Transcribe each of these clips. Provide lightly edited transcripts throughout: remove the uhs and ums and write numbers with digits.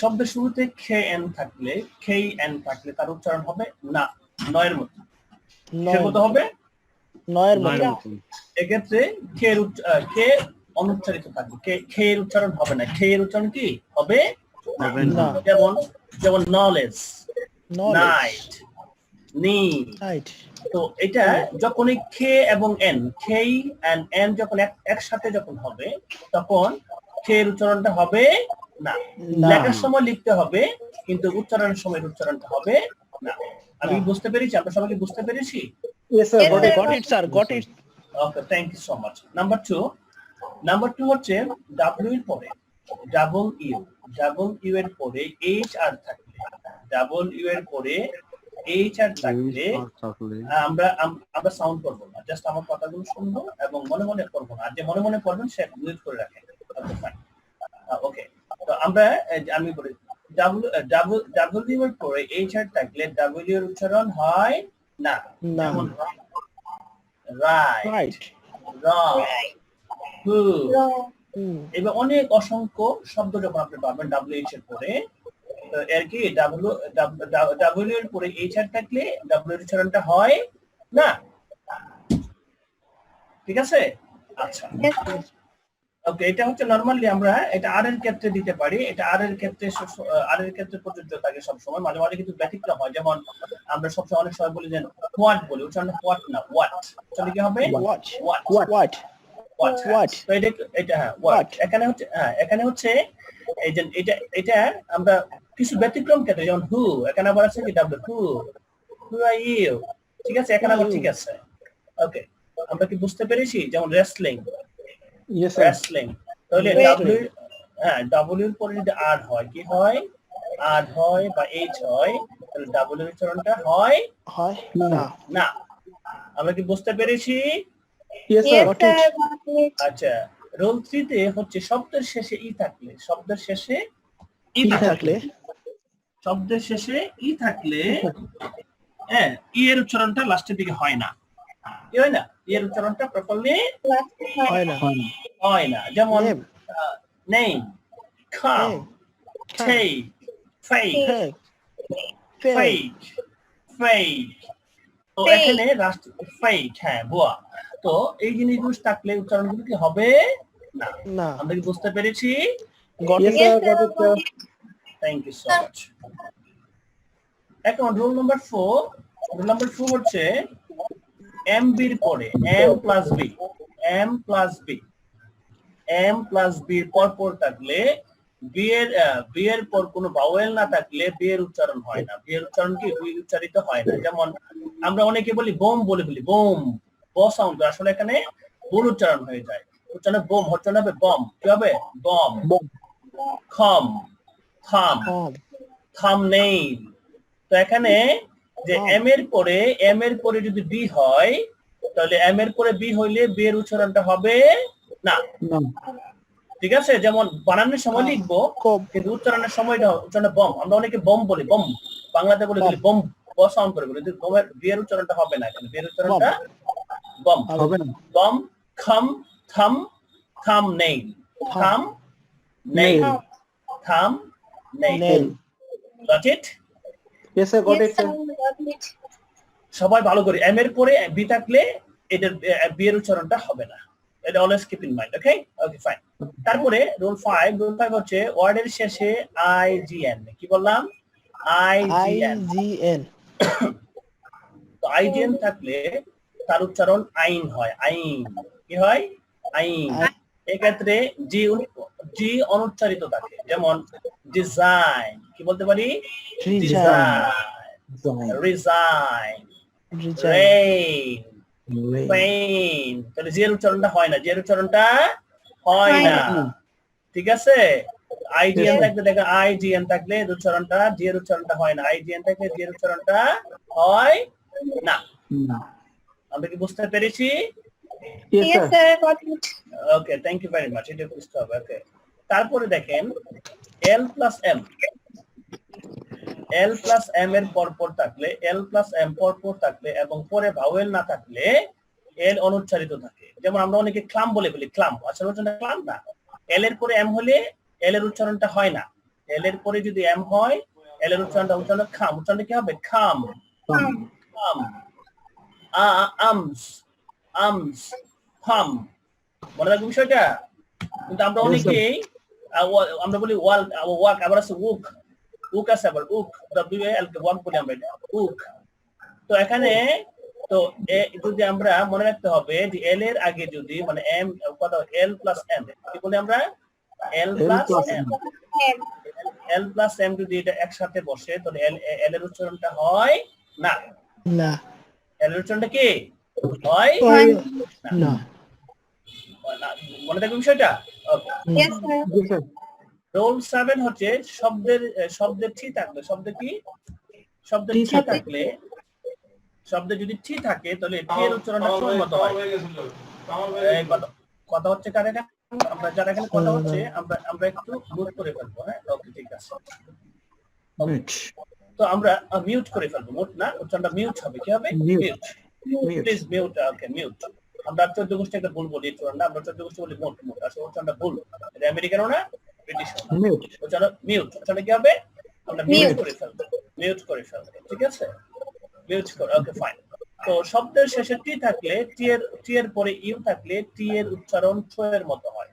শব্দের শুরুতে খে এন থাকলে তার উচ্চারণ হবে না, নয়ের মতো। কিসের মতো হবে? নয়ের মতো। এক্ষেত্রে কে অনুচ্চারিত থাকবে, খে এর উচ্চারণ হবে না। খে এর উচ্চারণ কি হবে? না। যেমন নলেজ, নাইট, নি। তো এটা যখনই খে এবং এন, খেই এন্ড এন যখন একসাথে যখন হবে তখন খে এর উচ্চারণটা হবে না। লেখার সময় লিখতে হবে কিন্তু উচ্চারণের সময় উচ্চারণটা হবে না। আমি বুঝতে পেরেছি? আমরা সবাই বুঝতে পেরেছি? Yes sir, got it sir, got it. Okay, thank you so much. Number two হচ্ছে ডাব্লিউ এর পরে ডাবল ইউ এর পরে এইচ আর থাকলে, ডাবল ইউ এর পরে এইচ আর থাকলে আমরা সাউন্ড করবো না, জাস্ট আমার কথাগুলো শুনবো এবং মনে মনে করবো না। আর যে মনে মনে করবেন সে মিউট করে রাখেন। Okay fine. ওকে, তো আমি বলি ডাব্লিউ এর পরে এইচ আর থাকলে ডাব্লিউ এর উচ্চারণ হয় না। যেমন রাইট, রং, হু। এবার অনেক অসংখ্য শব্দ যখন আপনি পাবেন ডাব্লিউ এর পরে, এর কি ডাব্লিউ এর পরে এইচ আর থাকলে ডাব্লিউ এর উচ্চারণটা হয় না। ঠিক আছে? আচ্ছা, ওকে, এটা হচ্ছে নরমালি আমরা এটা আর এর ক্ষেত্রে দিতে পারি। এটা আর এর ক্ষেত্রে প্রযোজ্য থাকে সব সময়। মাঝে মাঝে কিন্তু ব্যতিক্রম হয়। যেমন আমরা সবসময় অনেক সময় বলি যে হোয়াট বলি, উচ্চারণটা হোয়াট না, হোয়াট। তাহলে কি হবে? হোয়াট। তো এটা হ্যাঁ, হোয়াট। এখানে হচ্ছে এই যে এটা আমরা কিছু ব্যতিক্রম ক্ষেত্রে, যেমন হু, এখানে আবার আছে কি ডাব্লিউ, হু আর ইউ। ঠিক আছে, এখানে আবার ঠিক আছে। ওকে, আমরা কি বুঝতে পেরেছি? যেমন রেসলিং, রেসলিং। তাহলে ডাব্লিউ এর পরে যদি আর হয়, কি হয়? আর হয় বা এইচ হয়, তাহলে ডাব্লিউ এর উচ্চারণটা হয় না। আমরা কি বুঝতে পেরেছি? আচ্ছা, রুল 3 তে হচ্ছে শব্দের শেষে ই থাকলে, শব্দের শেষে হ্যাঁ, ই এর উচ্চারণটা লাস্টের দিকে হয় না। কি হয় না? ই এর উচ্চারণটা প্রপারলি হয় না। যেমন নেম, কাম, টেক, ফেক, তো এখানে ফেক, হ্যাঁ, ভুয়া। তো এই জিনিসগুলো থাকলে উচ্চারণগুলো কি হবে না। আমরা কি বুঝতে পেরেছি? Thank you so much. এখন রুল নাম্বার 4 হচ্ছে এম বির পরে এম প্লাস বি পর থাকলে বি এর পর কোনো ভাওয়েল না থাকলে বি এর উচ্চারণ হয় না। বি এর উচ্চারণ কি উচ্চারিত হয় না। যেমন আমরা অনেকে বলি বোম বলে ফেলি, বোম, ব সাউন্ড, আসলে এখানে ভুল উচ্চারণ হয়ে যায়। উচ্চারণ বোম হচ্ছে না, হবে বম। কি হবে? বম। খম, থামনেইল। তো এখানে যে এম এর পরে যদি বি হয়, তাহলে এম এর পরে বি হইলে বি এর উচ্চারণটা হবে না। ঠিক আছে? যেমন বানানোর সময় লিখবো কিন্তু উচ্চারণের সময়টা উচ্চারণ বম। আমরা অনেকে বম বলি, বম বাংলাতে বলি বম, ব সাউন্ড করে বলি, কিন্তু বমের বি এর উচ্চারণটা হবে না। এখানে বি এর উচ্চারণটা বম হবে না। বম, খম, থাম, thumbnail, thumbnail. Got it? Yes sir, got it sir. সবাই ভালো করে, এম এর পরে বি থাকলে এটার বি এর উচ্চারণটা হবে না। এটা always keep in mind. Okay fine. তারপরে রুল 5 হচ্ছে ওয়ার্ডের শেষে আইজিএন। কি বললাম? আইজিএন। তো আইজিএন থাকলে তার উচ্চারণ আইন হয়। আইন কি হয়? আইন। এক্ষেত্রে জি অনুচ্চারিত থাকে। যেমন ডিজাইন, কি বলতে পারি? Resign, rain, pain. তাহলে জি এর উচ্চারণটা হয় না। জি এর উচ্চারণটা হয় না। ঠিক আছে? আইজিএন থাকলে দেখো, আইজিএন থাকলে উচ্চারণটা, জি এর উচ্চারণটা হয় না। আইজিএন থাকলে জি এর উচ্চারণটা হয় না। আমরা কি বুঝতে পেরেছি? Yes sir, got it. Okay, thank you very much. এটা বুঝতে হবে। ওকে, তারপরে দেখেন এল প্লাস এম এর পরপর থাকলে এবং পরে ভাওয়েল না থাকলে এল অনুচ্চারিত থাকে। যেমন আমরা অনেকে ক্লাম বলে ফেলি, ক্লাম, আসলে ক্লাম না। এল এর পরে এম হলে এল এর উচ্চারণটা হয় না। এল এর পরে যদি এম হয়, এল এর উচ্চারণ খাম, উচ্চারণটা কি হবে? খাম, খাম, আমস, আমস, ফাম। মনে রাখবে বিষয়টা? কিন্তু আমরা অনেকেই আমরা বলি ওয়াক, আবার আছে উক, উক আছে, আবার উক, WAL কে ওয়াক বলি আমরা, উক। তো এখানে তো যদি আমরা মনে রাখতে হবে যে এল এর আগে যদি মানে এম কত, এল প্লাস এম, কি বলি আমরা? এল প্লাস এম, এল প্লাস এম যদি এটা একসাথে বসে তাহলে এল এর উচ্চারণটা হয় না। না, এল এর উচ্চারণটা কি হয়? না। মনে থাকবে বিষয়টা? ওকে। Yes, sir. রোল 7 হচ্ছে শব্দের টি থাকলে, শব্দের কি? শব্দের টি থাকলে, শব্দে যদি টি থাকে তাহলে টি এর উচ্চারণটা সময় মতো হয়। এই কথা হচ্ছে কার এখানে? আমরা যারা এখানে কথা হচ্ছে আমরা একটু মিউট করে ফেলবো, হ্যাঁ? ওকে, ঠিক আছে। তো আমরা মিউট করে ফেলবো, মিউট না, উচ্চারণটা মিউট হবে। কি হবে? Mute. Please mute. Okay, mute. আমরা 14 গোষ্ঠী একটা ভুল বলি, উচ্চারণটা আমরা 14 গোষ্ঠী বলি মিউট, মিউট। আসলে উচ্চারণটা ভুল, এটা আমেরিকানও না, ব্রিটিশও না। উচ্চারণ মিউট, উচ্চারণটা কি হবে? আমরা মিউট করে ফেলবো, মিউট করে ফেলবো, ঠিক আছে? মিউট করে, ওকে, ফাইন। তো শব্দের শেষে টি থাকলে, টি এর পরে ইউ থাকলে টি এর উচ্চারণ ছ এর মতো হয়।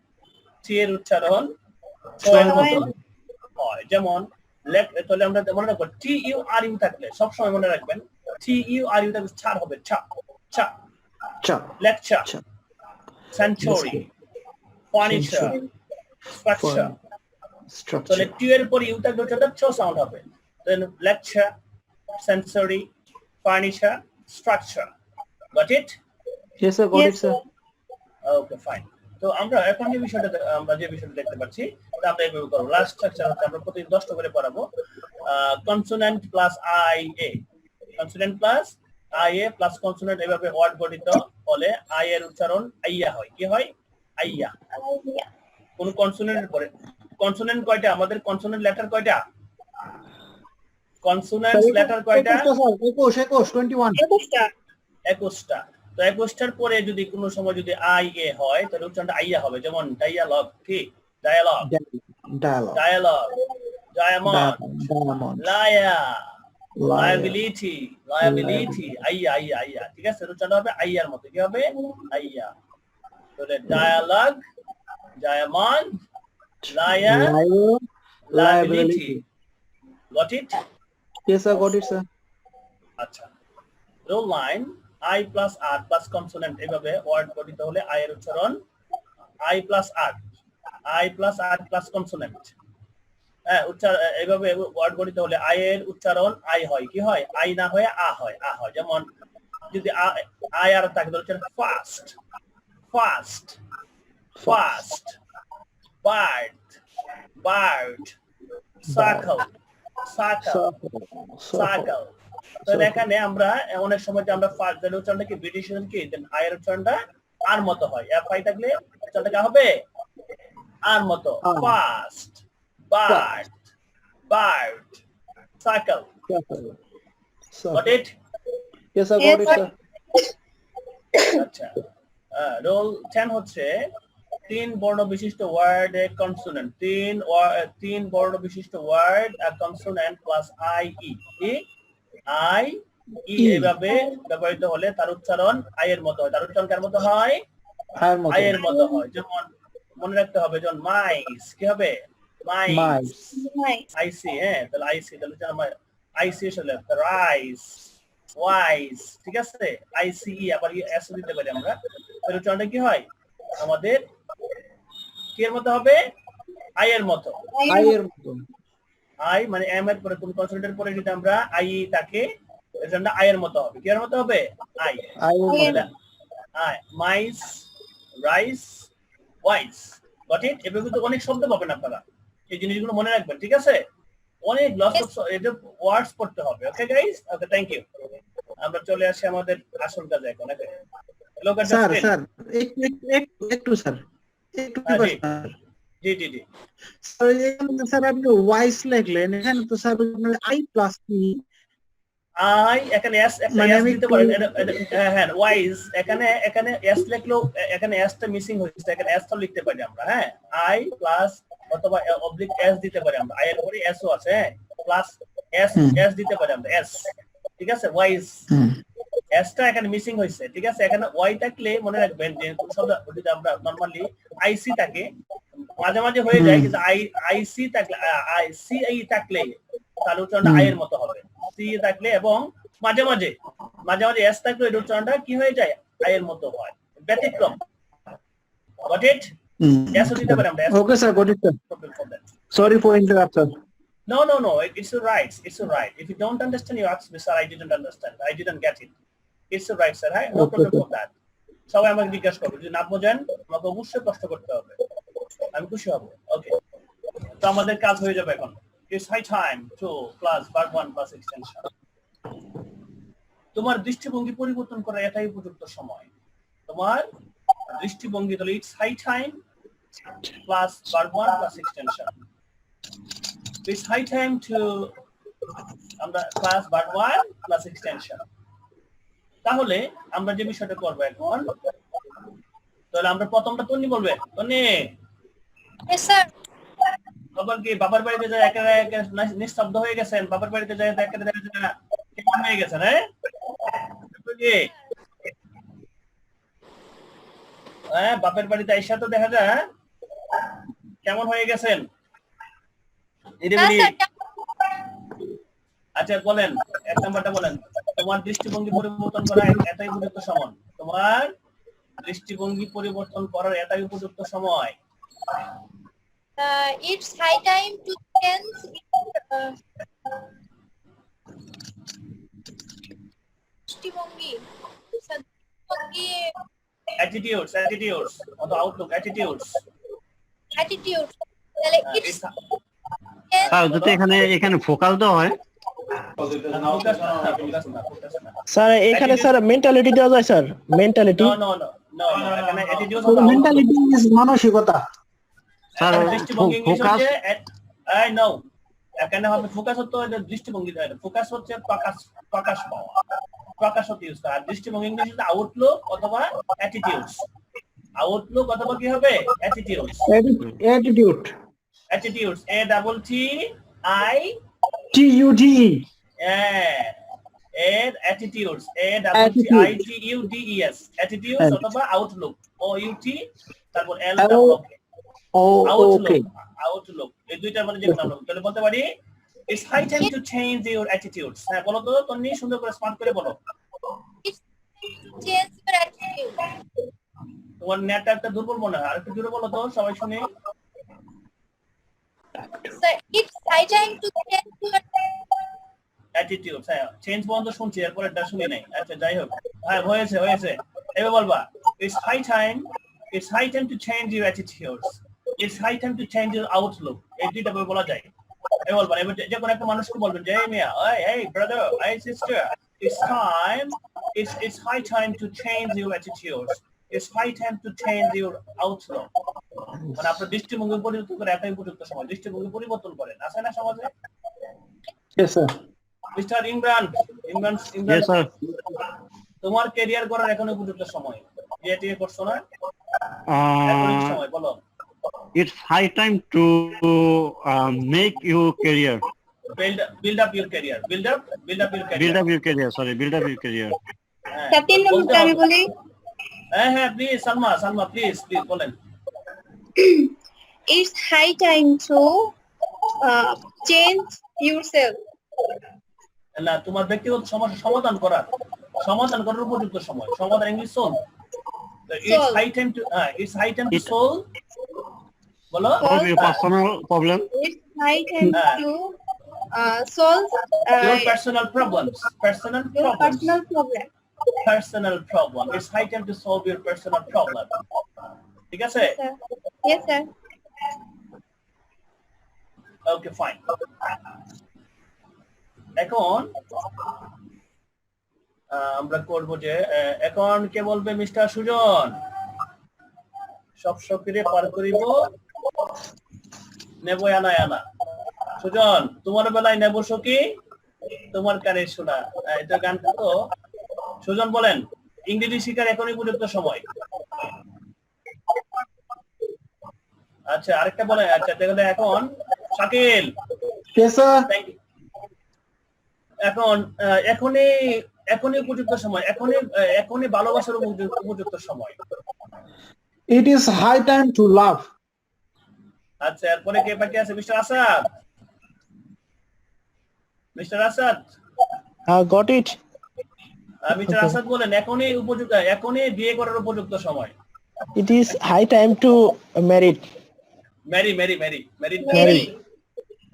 টি এর উচ্চারণ ছ এর মতো হয়। যেমন তাহলে আমরা মনে রাখবো টি ইউ আর ইউ থাকলে সব সময় মনে রাখবেন টি ইউ আর ইউ থাকলে ছাড় হবে, ছা ছা, লেকচার, সেঞ্চুরি, ফার্নিচার, স্ট্রাকচার। তাহলে টি এর পরে ইউ থাকলে ওটা ছ সাউন্ড হবে। Then lecture, century, furniture, structure. Got it? Yes, sir. Got it, sir. Okay, fine. তো আমরা এখন যে বিষয়টা দেখতে পাচ্ছি আমরা এইভাবে করব। লাস্ট স্ট্রাকচার হচ্ছে আমরা প্রতিদিন 10টা করে পড়াবো। Consonant plus IA, consonant plus IA plus consonant, এভাবে ওয়ার্ড গঠিত হলে আই এর উচ্চারণ আইয়া হয়। কি হয়? আইয়া। কোন কনসোনেন্টের পরে কনসোনেন্ট কয়টা? আমাদের কনসোনেন্ট লেটার কয়টা? কনসোনেন্টস লেটার কয়টা? 21টা। 21টা। তো 21টার পরে যদি কোনো সময় যদি আই এ হয় তাহলে উচ্চারণটা আইয়া হবে। যেমন ডায়ালগ, কি? ডায়ালগ, ডায়ালগ, ডায়ামন্ড, লায়া, লায়াবিলিটি, লায়াবিলিটি, আইয়া, আইয়া, আইয়া। ঠিক আছে? উচ্চারণ হবে আইয়ার মতো। কি হবে? আইয়া। তাহলে ডায়ালগ, ডায়ামন্ড, লায়া, liability. Got it? Yes, sir. Got it, sir. আচ্ছা, rule nine I plus R plus consonant, এভাবে ওয়ার্ড গঠিত হলে আই এর উচ্চারণ I plus R, I plus R plus consonant. হ্যাঁ, এইভাবে ওয়ার্ড গঠিত হলে আই এর উচ্চারণ আই হয়। কি হয়? আই না হয়ে আ হয়, আ হয়। যেমন যদি আই আর থাকে তাহলে উচ্চারণ fast, fast, fast, bird, bird, circle, circle, circle. তো এখানে আমরা অনেক সময় যে আমরা ফার্স্ট উচ্চারণটা কি ব্রিটিশ কি আয়ের উচ্চারণটা আর মতো হয়। এফ আই থাকলে উচ্চারণটা কি হবে? আর মতো। Fast, bird, bird, circle. Got it? Yes, sir. Got it, sir. আচ্ছা, রোল 10 হচ্ছে 3 বর্ণ বিশিষ্ট ওয়ার্ড এ কনসোনেন্ট, 3 বর্ণ বিশিষ্ট ওয়ার্ড আর consonant plus I E, I E এভাবে ব্যবহৃত হলে তার উচ্চারণ আই এর মতো হয়। তার উচ্চারণ কার মতো হয়? আই এর মতো হয়। যেমন মনে রাখতে হবে, যেমন মাইস, কি হবে? মাইস, আইসি। হ্যাঁ, তাহলে আইসি, তাহলে আইসি হলে রাইস, ওয়াইস। ঠিক আছে? আইসি আবার এস দিতে পারি আমরা। তাহলে উচ্চারণটা কি হয় আমাদের? কি এর মতো হবে? আই এর মতো। আই এর মতো। আই মানে এম এর পরে কোন কনসোনেন্টের পরে যদি আমরা আই থাকে এটা আই এর মতো হবে। কি এর মতো হবে? I. I, mice, rice, wise. Got it? এভাবে কিন্তু অনেক শব্দ পাবেন আপনারা, এই জিনিসগুলো মনে রাখবেন। ঠিক আছে? অনেক লস অফ এটা ওয়ার্ডস পড়তে হবে। Okay guys? Okay, thank you. আমরা চলে আসি আমাদের আসল কাজে এখন। ওকে, লোক আছে স্যার, স্যার একটু স্যার, একটু জি জি জি। স্যার আপনি ওয়াইস লিখলেন, এখানে তো sir I plus E, I এখানে এস, একটা এস দিতে পারেন। হ্যাঁ, ওয়াইস এখানে এস লিখলো, এখানে এস টা মিসিং হয়েছে, এখানে এস টা লিখতে পারি আমরা। হ্যাঁ, আই প্লাস অথবা অবলিক এস দিতে পারি আমরা, আই এর পরে এস ও আছে, প্লাস এস এস দিতে পারি আমরা, এস, ঠিক আছে, ওয়াই এসটা এখানে মিসিং হয়েছে, ঠিক আছে। এখানে ওয়াই থাকলে মনে রাখবেন যে কোন শব্দ যদি আমরা নরমালি আইসি থাকে মাঝে মাঝে হয়ে যায়, কিন্তু আইসি থাকলে সি আই থাকলে তাহলে উচ্চারণটা আই এর মতো হবে, সি থাকলে এবং মাঝে মাঝে এস থাকলে এর উচ্চারণটা কি হয়ে যায়, আই এর মতো হয়, ব্যতিক্রম। Got it? এস দিতে পারি আমরা। Okay, sir. Got it, sir. Sorry for interruption. No, it's all right, it's all right. If you don't understand, you ask me, sir, I didn't understand, I didn't get it. It's all right, sir. No problem for that. সবাই আমাকে জিজ্ঞাসা করবে, যদি না বোঝেন আমাকে অবশ্যই প্রশ্ন করতে হবে, আমি খুশি হব। ওকে, তো আমাদের কাজ হয়ে যাবে এখন। It's high time to plus verb 1 plus extension. তোমার দৃষ্টিভঙ্গি পরিবর্তন করার এটাই উপযুক্ত সময়। তোমার দৃষ্টিভঙ্গি তাহলে it's high time plus verb 1 plus extension. It's high time to আমরা class verb 1 plus extension. তাহলে আমরা যে বিষয়টা করব এখন, তাহলে আমরা প্রথমটা তন্নি বলবে। তন্নি, Yes, sir. খবর কি? বাবার বাড়িতে যায় একেবারে নিস্তব্ধ হয়ে গেছেন, বাবার বাড়িতে যায় একেবারে কেমন হয়ে গেছেন? হ্যাঁ, বাপের বাড়িতে আইসা তো দেখা যায় কেমন হয়ে গেছেন? আচ্ছা বলেন, এক নাম্বারটা বলেন, তোমার দৃষ্টিভঙ্গি পরিবর্তন করা এটাই উপযুক্ত সময়। তোমার দৃষ্টিভঙ্গি পরিবর্তন করার এটাই উপযুক্ত সময়। It's high time to change দৃষ্টিভঙ্গি, attitudes অথবা outlook, attitudes, তাহলে it's স্যার যদি এখানে ফোকাস দেওয়া হয়, স্যার এখানে স্যার মেন্টালিটি দেওয়া যায় স্যার, মেন্টালিটি। no, এখানে attitudes Mentality is মানসিকতা। স্যার ফোকাস no, এখানে হবে ফোকাস হতো দৃষ্টিভঙ্গি, ফোকাস হচ্ছে প্রকাশ পাওয়া, প্রকাশ হতে ইউজ করা। দৃষ্টিভঙ্গি ইংলিশে আউটলুক অথবা অ্যাটিটিউডস, আউটলুক অথবা কি হবে attitudes, attitudes, A double T I T U D E attitudes, A double T I T U D E S, attitudes অথবা আউটলুক, O U T তারপর L double outlook, এই দুইটার মধ্যে যে কোনো আমরা তাহলে বলতে পারি it's high time to change your attitudes। হ্যাঁ বলো তো তন্নি, সুন্দর করে স্মার্ট করে বলো। change your attitude. তোমার নেটওয়ার্কটা দুর্বল মনে হয়, আর একটু জোরে বলো তো সবাই শুনে। Sir, it's high time to change your attitudes, হ্যাঁ চেঞ্জ বন্ধ শুনছি, এরপর এটা শুনি নাই। আচ্ছা যাই হোক, হ্যাঁ হয়েছে এবার বলবা it's high time to change your attitudes, it's high time to change your outlook, এই দুইটা বলা যায়। এই বলবেন এবার যে কোনো একটা মানুষকে বলবেন যে মিয়া, hey brother, hey sister, it's high time to change your attitudes, it's high time to change your outlook। মানে আপনার দৃষ্টিভঙ্গি পরিবর্তন করে এটাই উপযুক্ত সময়, দৃষ্টিভঙ্গি পরিবর্তন করেন, আছে না সমাজে? Yes sir. Mister Imran, yes sir. তোমার ক্যারিয়ার করার এখন উপযুক্ত সময়, বিয়ে করছো না, এখন সময় বলো। It's high time to make your career. Build up your career. Build up your career. Build up your career. Sorry, build up your career. তিন নম্বরটা আমি বলি। হ্যাঁ প্লিজ সালমা প্লিজ বলেন। It's high time to change yourself. না, তোমার ব্যক্তিগত সমস্যা সমাধান করার উপযুক্ত সময়, সমাধান English solve. It's high time to solve বলো Solve your personal problem. It's high time to solve your personal problems. Personal problem. It's high time to solve your personal problem. ঠিক আছে? Yes sir. Okay fine. এখন আমরা করব যে এখন কে বলবে? Mister Sujan. সব সক্রিয় পার করিব নেব আনা। সুজন, তোমার বেলায় নেব সখী তোমার কানে শোনা, এটা গানটা তো। সুজন বলেন, ইংরেজি শিখার এখনই উপযুক্ত সময়। আচ্ছা আরেকটা বলেন। আচ্ছা তাহলে এখন Shakil, Yes, sir. Thank you. এখন এখনই এখনই উপযুক্ত সময়, এখনই ভালোবাসার উপযুক্ত সময়। It is high time to love. আচ্ছা এরপরে কে বাকি আছে? Mister Asad, mister Asad, Got it. Mister Asad বলেন এখনই বিয়ে করার উপযুক্ত সময়। It is high time to marry. Marry marry marry Marry.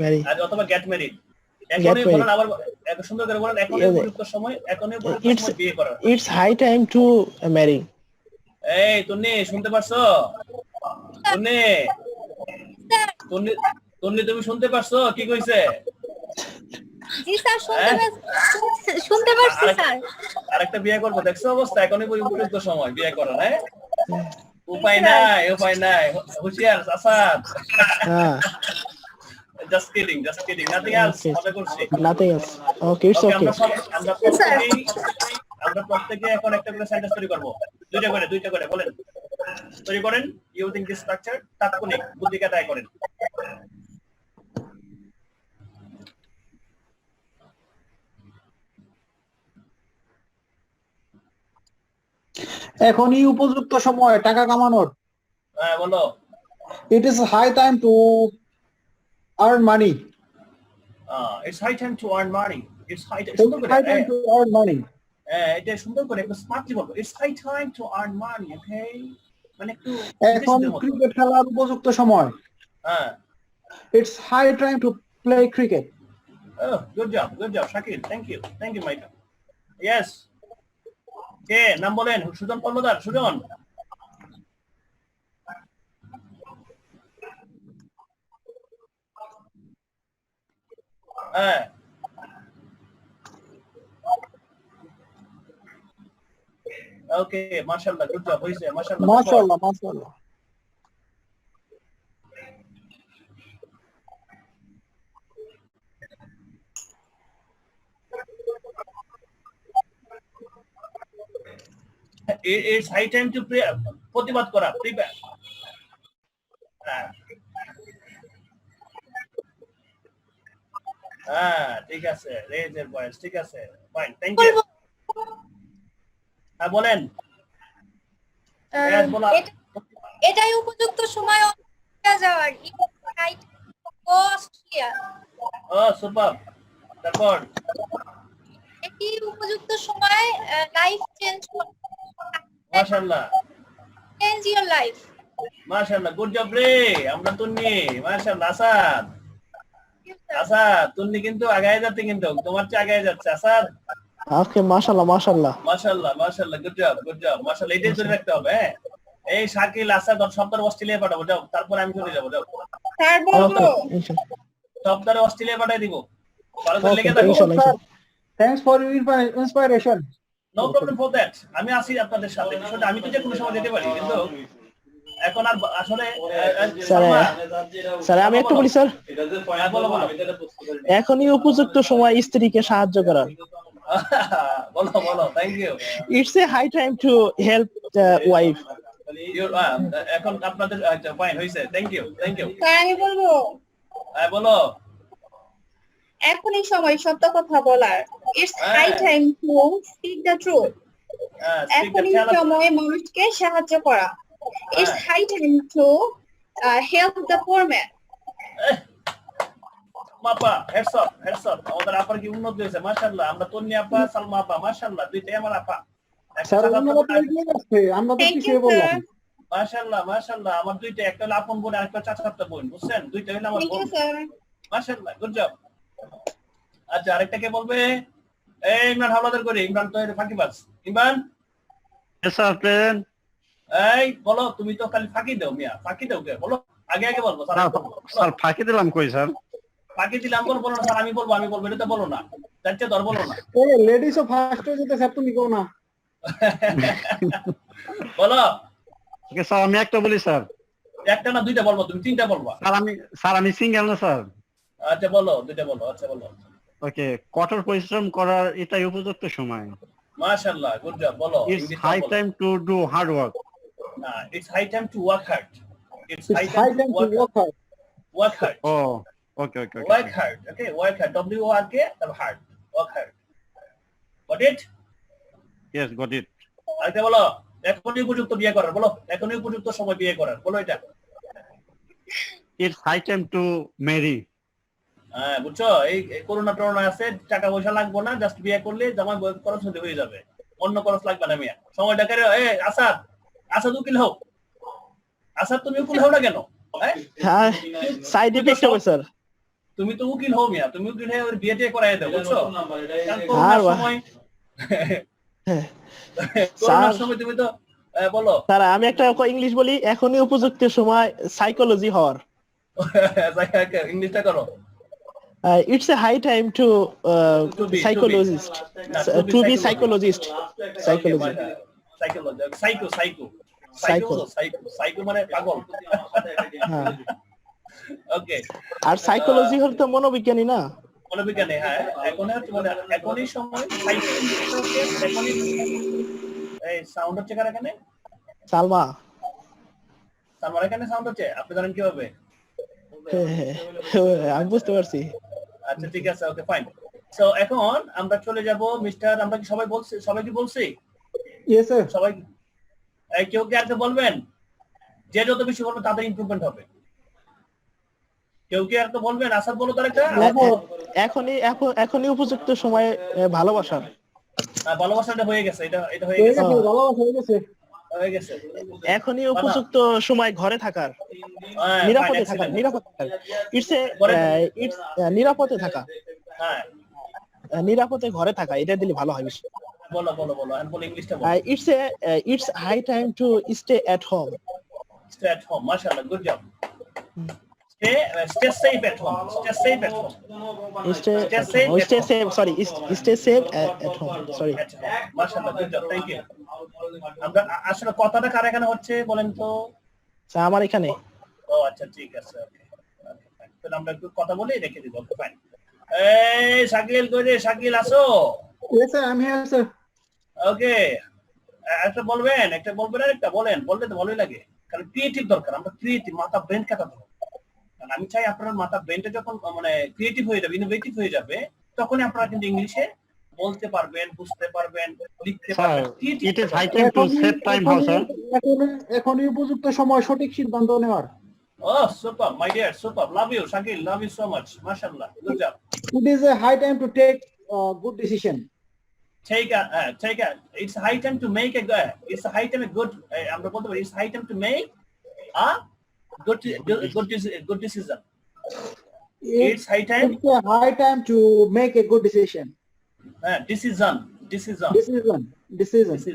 Marry. অথবা গেট ম্যারিড। এখনই married. বলেন, আবার এক সুন্দর করে বলেন, এখনই Yeah, উপযুক্ত সময়, এখনই উপযুক্ত It's সময় বিয়ে করার। it's high time to marry. এই তুন্নি শুনতে পারছো? তুন্নি তুন্নি তুন্নি তুমি শুনতে পারছো কি কইছে? জি স্যার, শুনতে পারছি স্যার। আরেকটা বিয়ে করবো, দেখছো অবস্থা? এখনই উপযুক্ত সময় বিয়ে করার। হ্যাঁ, উপায় নাই, উপায় নাই। হুঁশিয়ার Asad. Just kidding, nothing else. Okay. মজা করছি। Nothing else. Okay, it's Okay, okay. আমরা প্রত্যেকে এখন একটা করে সেন্টেন্স তৈরি করব। দুইটা করে বলেন। তৈরি করেন ইউজিং দিস স্ট্রাকচার। তাৎক্ষণিক বুদ্ধি কাটায় করেন। এখনই উপযুক্ত সময় টাকা কামানোর। হ্যাঁ বলো। It is high time to earn money. It's high time to earn money. It's high It is high time to earn money. এটা সুন্দর করে একটু স্মার্টলি বলবো। It's high time to earn money, okay? মানে একটু এখন ক্রিকেট খেলার উপযুক্ত সময়। হ্যাঁ। It's high time to play cricket. Oh, good job, Shakil. Thank you, Maita. Yes. কে নাম বলেন? সুজন কর্মদার। সুজন। হ্যাঁ। ওকে, মাশাআল্লাহ, গুড জব হইছে, মাশাআল্লাহ। মাশাআল্লাহ। It's high time to pray, প্রতিবাদ করা, প্রিপেয়ার। হ্যাঁ ঠিক আছে, রেজ এর ভয়েস ঠিক আছে, ফাইন, থ্যাংক ইউ। হ্যাঁ বলেন। Yes, বলা। এটাই উপযুক্ত সময় অস্ট্রেলিয়া যাওয়ার। অস্ট্রেলিয়া। ও সুপার। তারপর এটি উপযুক্ত সময় লাইফ চেঞ্জ করা। মাশাআল্লাহ, চেঞ্জ ইওর লাইফ। মাশাআল্লাহ, গুড জব রে। আমরা তুন্নি, মাশাআল্লাহ। আসাদ তুন্নি কিন্তু আগায় যাচ্ছে, কিন্তু তোমার চেয়ে আগায় যাচ্ছে আসাদ। Okay, mashallah. মাশাআল্লাহ, গুড জব, মাশাআল্লাহ। এটাই ধরে রাখতে হবে। হ্যাঁ, এই শাকিল আসাদ সপ্তাহে অস্ট্রেলিয়া পাঠাবো, যাও, তারপর আমি চলে যাবো, যাও। স্যার বলবো Okay, inshallah. সপ্তাহে অস্ট্রেলিয়া পাঠাই দিব। ভালো করে Okay, লেগে থাকো। inshallah. Thanks for your inspiration. No problem for that. আমি আছি আপনাদের সাথে। বিষয়টা আমি তো যে কোনো সময় যেতে পারি, কিন্তু এখন আর আসলে স্যার আমি একটু বলি স্যার, বলো। এখনই উপযুক্ত সময় স্ত্রীকে সাহায্য করা। বলো, thank you. It's a high time to help the wife. এখন আপনাদের ফাইন হয়েছে, থ্যাংক ইউ। স্যার আমি বলবো, বলো। এখনই সময় সত্য কথা বলার। It's high time to speak the truth. এখনই সময় মানুষকে সাহায্য করা। It's high time to help the poor man. আপা হেডস আপ। আমাদের আপার কি উন্নতি হয়েছে, মাশাআল্লাহ। আমরা তন্নি আপা, সালমা আপা, মাশাআল্লাহ, দুইটাই আমার আপা। স্যার আমরা তো কিছু বললাম। মাশাআল্লাহ, আমার দুইটা, একটা হলো আপন বোন, আরেকটা চাচাতো বোন, বুঝছেন? দুইটা হলো আমার থ্যাংক বোন। You sir. মাশাআল্লাহ, গুড জব। আচ্ছা আরেকটা কে বলবে? এই ইমরান হাওলাদার করে। ইমরান তো ফাঁকিবাজ। ইমরান। Yes, sir, present. এই বলো, তুমি তো খালি ফাঁকি দাও মিয়া, ফাঁকি দাও কে? বলো, আগে বলবো। স্যার ফাঁকি দিলাম কই স্যার? ফাঁকি দিলাম বলো না স্যার, আমি বলবো, এটা তো বলো না। যাচ্ছে ধর, বলো না। লেডিসও ফার্স্ট হয়ে যেতে স্যার, তুমি কেউ না। বলো। ওকে স্যার, আমি একটা বলি স্যার। একটা না দুইটা বলবো, তুমি তিনটা বলবা। স্যার আমি সিঙ্গেল না স্যার। আচ্ছা বলো, দুইটা বলো। আচ্ছা বলো। ওকে, কঠোর পরিশ্রম করার এটাই উপযুক্ত সময়। মাশাআল্লাহ, গুড জব। বলো। It's high time to do hard work. না, it's high time to work hard. It's It's high time to work hard. Work hard. Oh, okay, okay, okay. Work hard. Okay, work hard. W-O-R-K, hard. Work hard. Got it? Yes, got it. আরেকটা বলো, এখনই উপযুক্ত বিয়ে করার, বলো, এখনই উপযুক্ত সময় বিয়ে করার, বলো এটা। It's high time to marry. হ্যাঁ, বুঝছো, এই করোনা টরোনা আছে, টাকা পয়সা লাগবে না, জাস্ট বিয়ে করলে জামাই বউ খরচ হতে হয়ে যাবে, অন্য খরচ লাগবে না মিয়া। সময়টা করে, আসাদ উকিল হোক, আসাদ তুমি উকিল হও না কেন? হ্যাঁ সাইড ইফেক্ট হবে স্যার। তুমি তো উকিল হও মিয়া, তুমি উকিল হয়ে ওর বিয়েটা করাই দাও, বুঝছো? কারণ আর করোনার বাহ। সময় স্যার করোনার সময় তুমি তো বলো স্যার আমি একটা ইংলিশ বলি, এখনই উপযুক্ত সময় সাইকোলজি হওয়ার। ইংলিশটা করো। It's a high time to psychologist, to be psychologist. Psycho মানে পাগল। হ্যাঁ ওকে, আর সাইকোলজি হল তো মনোবিজ্ঞানী না? মনোবিজ্ঞানী, হ্যাঁ। এখনই সময় এই সাউন্ড হচ্ছে কার এখানে? সালমা। সালমার এখানে সাউন্ড হচ্ছে, আপনি জানেন কিভাবে? আমি বুঝতে পারছি। আচ্ছা ঠিক আছে, ওকে ফাইন। সো এখন আমরা চলে যাব মিস্টার, আমরা কি সবাই বলছি, সবাই কি বলছি? Yes sir. সবাই কেউ কি আরেকটা বলবেন? যে যত বেশি বলবে তাদের ইমপ্রুভমেন্ট হবে। কেউ কি আরেকটা বলবেন? আসাদ বলো তো আরেকটা। এখনই উপযুক্ত সময় ভালোবাসার। ভালোবাসাটা হয়ে গেছে, এটা হয়ে গেছে, ভালোবাসা হয়ে গেছে। হয়ে গেছে। এখনই উপযুক্ত সময় ঘরে থাকার, নিরাপদে থাকার, ইটস নিরাপদে থাকা, হ্যাঁ নিরাপদে ঘরে থাকা, এটা দিলে ভালো হয় বেশি। বলো বলো বলো, আমি বলি ইংলিশটা বলো। It's high time to stay at home. Stay at home, mashallah, good job. Stay safe at home. Stay safe at home. Stay safe. Sorry, stay safe at home. Sorry. Mashallah, good job. Thank you. আমরা আসলে কথাটা কার এখানে হচ্ছে বলেন তো? আমার এখানে। ও আচ্ছা ঠিক আছে, ওকে। তাহলে আমরা একটু কথা বলে রেখে দিব, ওকে ফাইন। এই শাকিল কই রে? শাকিল আসো? Yes sir, I'm here sir. ওকে, একটা বলবেন আর একটা বলেন, বললে তো ভালোই লাগে, কারণ ক্রিয়েটিভ দরকার, আমরা ক্রিয়েটিভ, মাথা ব্রেন কাটা দরকার। কারণ আমি চাই আপনার মাথা ব্রেনটা যখন মানে ক্রিয়েটিভ হয়ে যাবে, ইনোভেটিভ হয়ে যাবে, তখনই আপনারা কিন্তু ইংলিশে বলতে পারবেন, বুঝতে পারবেন, লিখতে পারবেন। It is high time to save time, how sir? এখনই উপযুক্ত সময় সঠিক সিদ্ধান্ত নেওয়ার। Oh, super, my dear, super. Love you, Shakil. Love you so much. Mashallah. Good job. It is a high time to take good decision. Take a. It's high time to make a. It's a high time a good. আমরা বলতে পারি, it's high time to make a good decision. It's high time. It's a high time to make a good decision. Decision.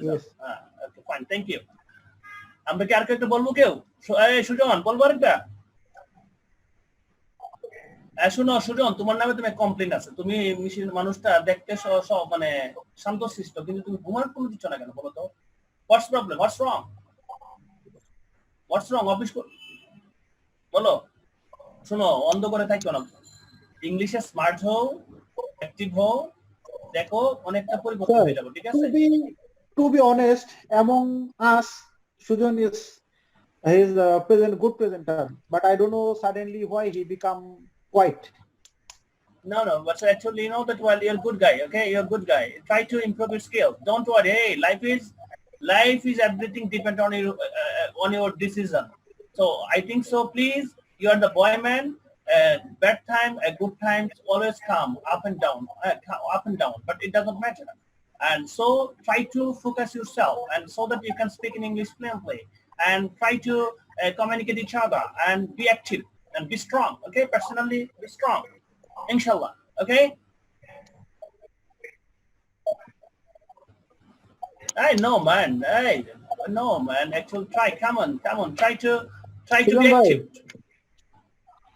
Yes. Okay, fine. Thank you. আমরা কি আর একটা বলবো কেউ? সুজন বলবো আরেকটা? শুনো সুজন, তোমার নামে তুমি কমপ্লেইন আছে, তুমি মানুষটা দেখতে মানে শান্তশিষ্ট, কিন্তু তুমি ঘুমার কোনো দিচ্ছ না কেন বলো তো? হোয়াটস প্রবলেম? হোয়াটস রং? অফিস বলো। শোনো, অন্ধ করে থাকো না, ইংলিশে স্মার্ট হও, অ্যাক্টিভ হও, দেখো অনেকটা পরিবর্তন হয়ে যাবে, ঠিক আছে? To be honest, among us, Sujan is good presenter, but I don't know suddenly why he become quiet. No, but actually, you know that while you're a good guy, okay, you're a good guy. Try to improve your skills. Don't worry. Hey, life is everything depend on your decision. So I think so. Please, you are the boy man. Bad time, good times always come up and down, but it doesn't matter. And so try to focus yourself, and so that you can speak in English fluently, and try to communicate each other, and be active and be strong. Okay, personally, be strong. Inshallah. Okay. I know, man. Actually, come on. Try to be active.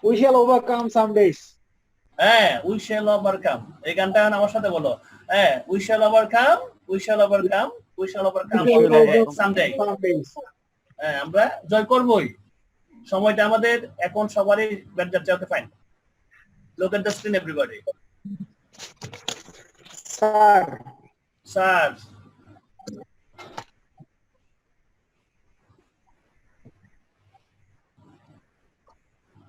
We shall overcome some days. We shall overcome. এই গানটা আমার সাথে বলো। We shall overcome someday. আমরা জয় করবই। সময়টা আমাদের এখন সবারই ব্যাট যাচ্ছে, okay fine. Look at the screen, everybody. Sir.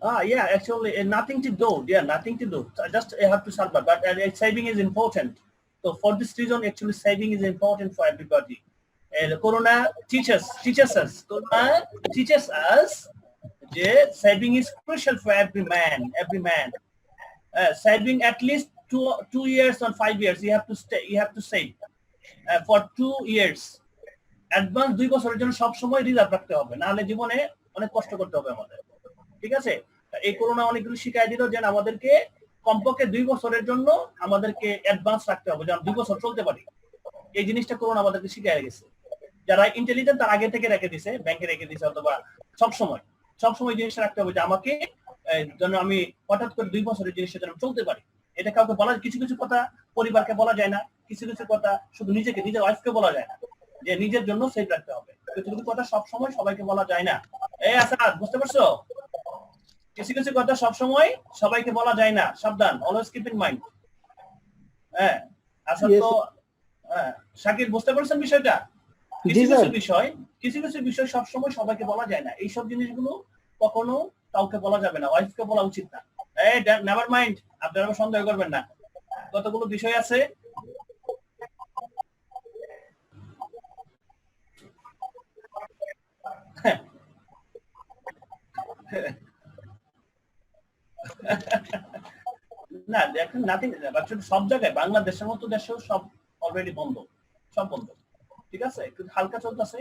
Yeah, actually, nothing to do. Yeah, nothing to do. So just you have to solve that. But saving is important. So for this reason, actually, saving is important for everybody. The Corona teaches us. Corona teaches us that saving is crucial for every man. Every man. Saving at least 2 years or 5 years. You have to stay. You have to save for 2 years. Advance 2 বছরের জন্য সবসময় reserve রাখতে হবে, নাহলে জীবনে অনেক কষ্ট করতে হবে আমাদের। ঠিক আছে, এই করোনা অনেকগুলো শিখাই দিল যে আমাদেরকে কমপক্ষে 2 বছরের জন্য আমাদেরকে অ্যাডভান্স রাখতে হবে, যেন 2 বছর চলতে পারি। এই জিনিসটা করোনা আমাদেরকে শিখাই গেছে। যারা ইন্টেলিজেন্ট তার আগে থেকে রেখে দিছে, ব্যাংকে রেখে দিছে, অথবা সবসময় জিনিসটা রাখতে হবে যে আমাকে যেন আমি হঠাৎ করে 2 বছরের জিনিসটা যেন চলতে পারি। এটা কাউকে বলা, কিছু কিছু কথা পরিবারকে বলা যায় না, কিছু কিছু কথা শুধু নিজের ওয়াইফকে বলা যায় না, যে নিজের জন্য সেভ রাখতে হবে। কিছু কিছু কথা সবসময় সবাইকে বলা যায় না। আসাদ, বুঝতে পারছো? কিছু কিছু কথা সবসময় সবাইকে বলা যায় না, সাবধান, অলওয়েজ কিপ ইন মাইন্ড। হ্যাঁ, আসাদ তো শাকির, বুঝতে পারছেন বিষয়টা? কিছু কিছু বিষয় সবসময় সবাইকে বলা যায় না। এইসব জিনিসগুলো কখনো কাউকে বলা যাবে না, ওয়াইফকে বলা উচিত না। নেভার মাইন্ড, আপনারা সন্দেহ করবেন না, কতগুলো বিষয় আছে। না দেখেন, নাথিং, সব জায়গায় বাংলাদেশের মতো দেশেও সব অলরেডি বন্ধ, সব বন্ধ। ঠিক আছে, একটু হালকা চলতেছে,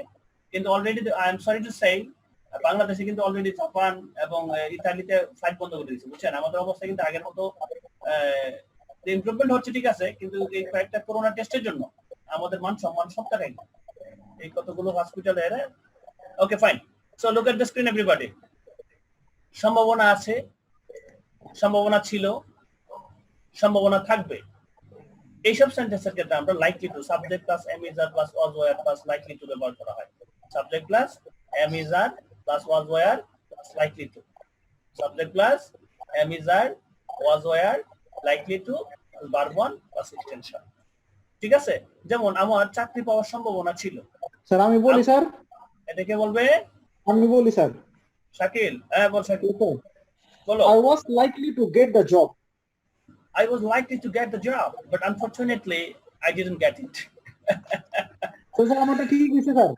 কিন্তু already I am sorry to say বাংলাদেশে কিন্তু অলরেডি জাপান এবং ইতালিতে ফ্লাইট বন্ধ করে দিয়েছে, বুঝছেন? আমাদের অবস্থা কিন্তু আগের মতো ইমপ্রুভমেন্ট হচ্ছে, ঠিক আছে, কিন্তু এই কয়েকটা করোনা টেস্টের জন্য আমাদের মান সম্মান সব টাকাই এই কতগুলো হসপিটালের। Okay fine, so look at the screen everybody. সম্ভাবনা আছে, সম্ভাবনা ছিল, সম্ভাবনা থাকবে। এইসব সেন্টেন্সের ক্ষেত্রে আমরা likely to, subject plus am is are plus was were plus likely to ব্যবহার করা হয়। Subject plus am is are plus was were plus likely to. Subject plus am is are was were likely to verb one plus extension. ঠিক আছে, যেমন আমার চাকরি পাওয়ার সম্ভাবনা ছিল। স্যার আমি বলি স্যার, এটাকে বলবে, আমি বলি স্যার। শাকিল, বল শাকিল, বলো। I was likely to get the job. I was likely to get the job, but unfortunately, I didn't get it. তো স্যার আমারটা ঠিক হয়েছে স্যার?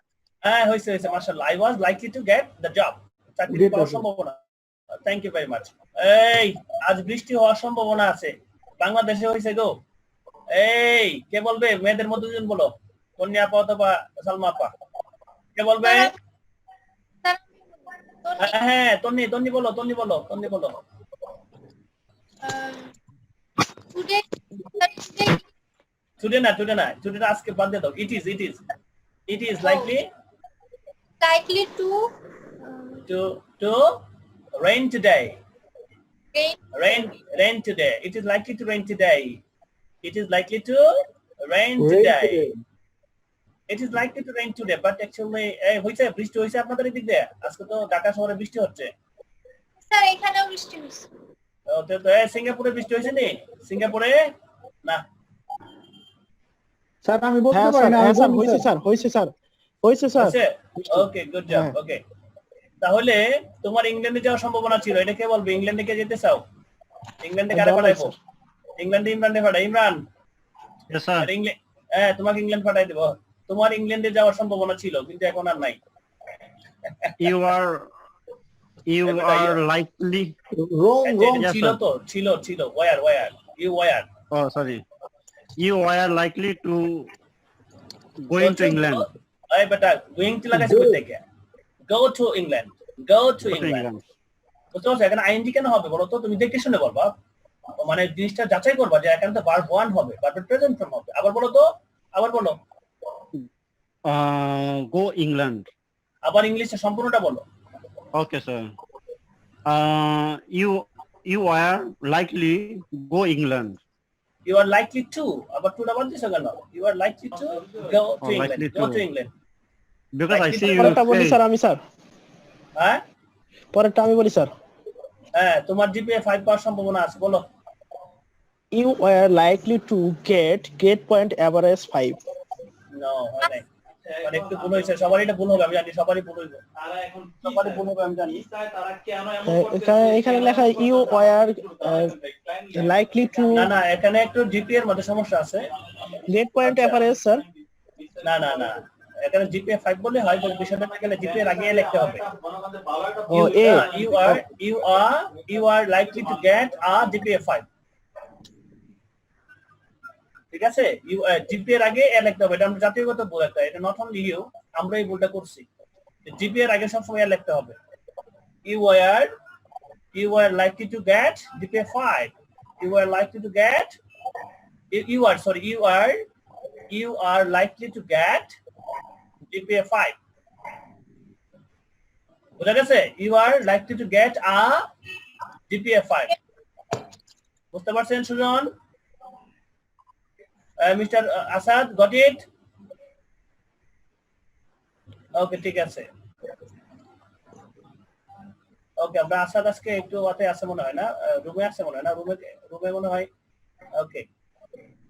হ্যাঁ, হয়েছে, মাশাআল্লাহ। I was likely to get the job. চাকরি পাওয়ার সম্ভাবনা। Thank you very much. এই, আজ বৃষ্টি হওয়ার সম্ভাবনা আছে। বাংলাদেশে হয়েছে গো। এই, কে বলবে? মেয়েদের মধ্যে দুজন বলো, কন্যা আপা অথবা সালমা আপা, কে বলবে? হ্যাঁ, তন্নি বলো, তন্নি বলো। টুডে না, টুডেটা আজকে বাদ দিয়ে দাও। It is likely to rain today. Rain today. It is likely to rain today. It is likely to rain today. It is likely to rain today, but actually হইছে, বৃষ্টি হইছে আপনাদের এদিক দিয়ে? আজকে তো ঢাকা শহরে বৃষ্টি হচ্ছে। স্যার এখানেও বৃষ্টি হচ্ছে। তো সিঙ্গাপুরে বৃষ্টি হয়েছে নি? সিঙ্গাপুরে না। স্যার আমি বলতে পারি না। স্যার হইছে স্যার। ওকে, গুড জব। ওকে, তাহলে তোমার ইংল্যান্ডে যাওয়ার সম্ভাবনা ছিল, এটা কে বলবে? ইংল্যান্ডে কে যেতে চাও? ইংল্যান্ডে কারে পাঠাইবো? ইংল্যান্ডে ইমরানে পাঠাই। Imran, Yes, sir. তোমাকে ইংল্যান্ড পাঠাই দেব। তোমার ইংল্যান্ডে যাওয়ার সম্ভাবনা ছিল, কিন্তু এখন আর নাই। You are likely. Wrong. Yes, ছিল sir. তো, ছিল। Where? You were. Oh, sorry. You are likely to going to England. এই বেটা, গোইং টু লাগাইছে কই থেকে? Go to England. বুঝতে পারছো? এখানে আইএনজি কেন হবে বলো তো? তুমি দেখে শুনে বলবা, মানে জিনিসটা যাচাই করবা যে এখানে তো ভার্ব ওয়ান হবে, ভার্বের প্রেজেন্ট ফর্ম হবে। আবার বলো। Go England. আবার ইংলিশে সম্পূর্ণটা বলো। Okay, sir. You are likely go England. You are likely to, আবার টুটা বাদ দিছো কেন? You are likely to go to England. Go to England. Because I see you. পরেরটা বলি স্যার আমি স্যার। হ্যাঁ, পরেরটা আমি বলি স্যার। হ্যাঁ, তোমার জিপিএ 5 পাওয়ার সম্ভাবনা আছে, বলো। You were likely to get grade point average 5. No, হয় নাই। মানে একটু ভুল হয়েছে, সবারই এটা ভুল হবে আমি জানি, সবারই ভুল হইবে, সবারই ভুল হবে আমি জানি। এখানে লেখা ইউ ওয়ার লাইকলি টু না না, এখানে একটু জিপি এর মধ্যে সমস্যা আছে। Grade point average sir. না না না, এখানে জিপিএ 5 বলে হয়, কিন্তু বিষয়টা গেলে জিপিএ এর আগে লিখতে হবে। ও এ You are likely to get a GPA 5, ঠিক আছে? জিপিএ এর আগে এ লিখতে হবে, এটা আমরা জাতীয়গত ভুল একটা, এটা নট অনলি ইউ, আমরা এই ভুলটা করছি। জিপিএ এর আগে সবসময় এ লিখতে হবে। You are likely to get GPA 5. You are likely to get you are likely to get GPA 5. বুঝা গেছে? You are likely to get a GPA 5. বুঝতে পারছেন Sujan? Mister Asad, got it? Okay, ঠিক আছে। ওকে, আমরা আসাদ আজকে একটু ওতে আছে মনে হয় না, রুমে আছে মনে হয় না, রুমে মনে হয়। ওকে,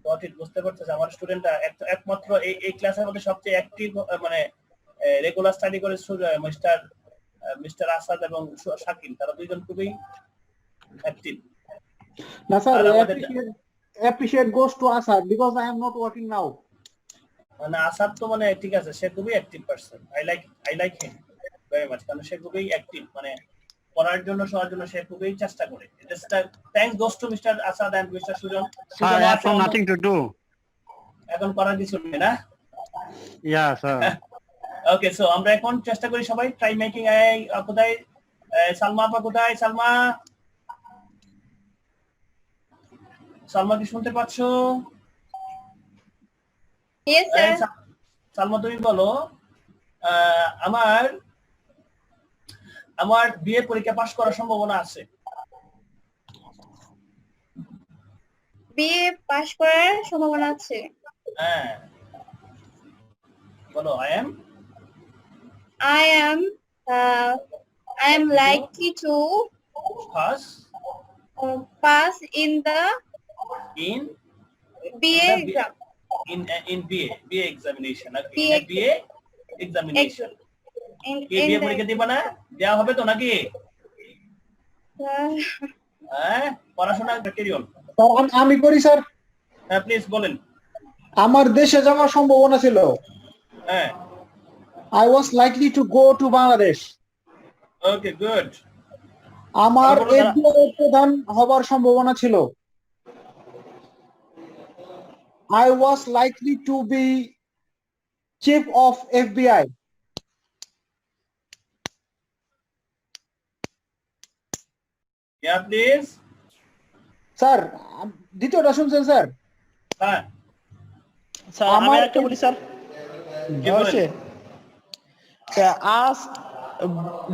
got it, বুঝতে পারতেছে। আমার স্টুডেন্টটা একমাত্র এই ক্লাসের মধ্যে সবচেয়ে অ্যাক্টিভ, মানে রেগুলার স্টাডি করে মিস্টার আসাদ এবং শাকিল, তারা দুইজন খুবই অ্যাক্টিভ। না sir, appreciate goes to Asad because I am not working now. মানে আসাদ তো মানে ঠিক আছে, সে খুবই active person. I like him very much, কারণ সে খুবই অ্যাক্টিভ, মানে পড়ার জন্য সবার জন্য সে খুবই চেষ্টা করে। Thanks goes to mister Asad and mister Sujan. I have nothing to do. এখন করার কিছু নেই না? Yeah, sir. ওকে, সো আমরা এখন চেষ্টা করি সবাই ট্রাই মেকিং। কোথায় সালমা আপা, কোথায় সালমা? সালমা কি শুনতে পাচ্ছো? Yes, sir. সালমা তুমি বলো, আমার বিএ পরীক্ষা পাস করার সম্ভাবনা আছে। বিএ পাশ করার সম্ভাবনা আছে। হ্যাঁ, বলো। I am likely to pass in the BA exam. in BA examination. BA examination. In BA the পরীক্ষা দিবা না? দেওয়া হবে তো নাকি? হ্যাঁ, পড়াশোনা ক্যারি অন। আমি করি স্যার। হ্যাঁ, প্লিজ বলেন। আমার দেশে যাওয়ার সম্ভাবনা ছিল। হ্যাঁ, I was likely to go to Bangladesh. Okay, good. আমার FBI প্রধান হবার সম্ভাবনা ছিল। I was likely to be chief of FBI. Yeah, please. Sir, দ্বিতীয়টা শুনছেন স্যার? হ্যাঁ, স্যার আমি একটা বলি স্যার। কি বলেন? আজ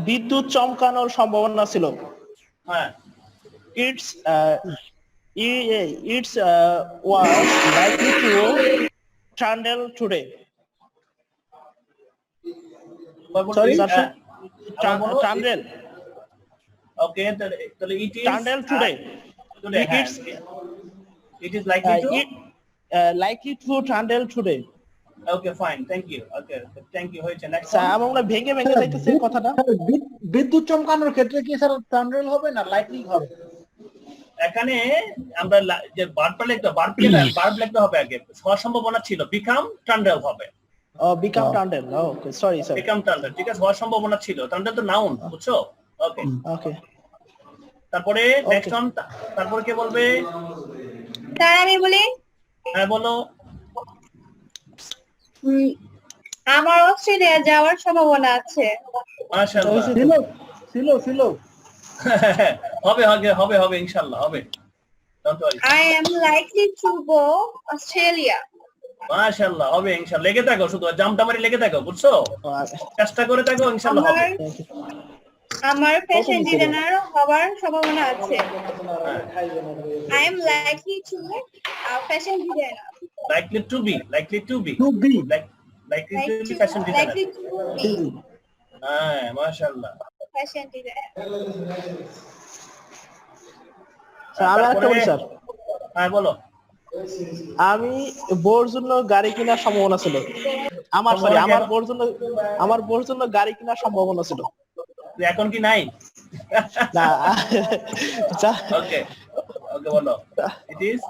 বিদ্যুৎ চমকানোর সম্ভাবনা ছিল। হ্যাঁ, It's was likely to trundle today. Sorry? Trundle. ওকে, তাহলে it is Trundle today. today. It is likely to. Likely to trundle today. Okay, fine. Thank you. Okay, thank you. হয়েছে। Next sir one. আমরা ভেঙে যাইতেছে কথাটা। বিদ্যুৎ চমকানোর ক্ষেত্রে কি sir থান্ডারেল হবে না লাইটনিং হবে? এখানে আমরা যে ভার্বটা লিখতে ভার্ব লিখতে হবে আগে। হওয়ার সম্ভাবনা ছিল, become ট্রান্ডেল হবে। Become trundle. ওকে, সরি স্যার। become ট্রান্ডেল, ঠিক আছে, হওয়ার সম্ভাবনা ছিল। ট্রান্ডেল তো নাউন, বুঝছো? ওকে, ওকে। তারপরে নেক্সট ওয়ান, তারপর কে বলবে? স্যার আমি বলি। হ্যাঁ, বলো। আমার অস্ট্রেলিয়া যাওয়ার সম্ভাবনা আছে। মাশাআল্লাহ। ছিল হবে ইনশাআল্লাহ হবে। Don't worry. I am likely to go Australia. মাশাআল্লাহ, হবে ইনশাআল্লাহ। লেগে থাকো, শুধু জামটামারি লেগে থাকো, বুঝছো? চেষ্টা করে থাকো, ইনশাআল্লাহ হবে। আমার ফ্যাশন ডিজাইনার হওয়ার সম্ভাবনা আছে। I am likely to fashion designer. Likely to be likely to be fashion designer. Likely to be হ্যাঁ, মাশাআল্লাহ। fashion designer. স্যার আমি একটা বলি স্যার। হ্যাঁ, বলো। আমি বোর জন্য গাড়ি কেনার সম্ভাবনা ছিল। আমার বোর জন্য গাড়ি কেনার সম্ভাবনা ছিল। এখন কি নাই? না ওকে ওকে বলো। It is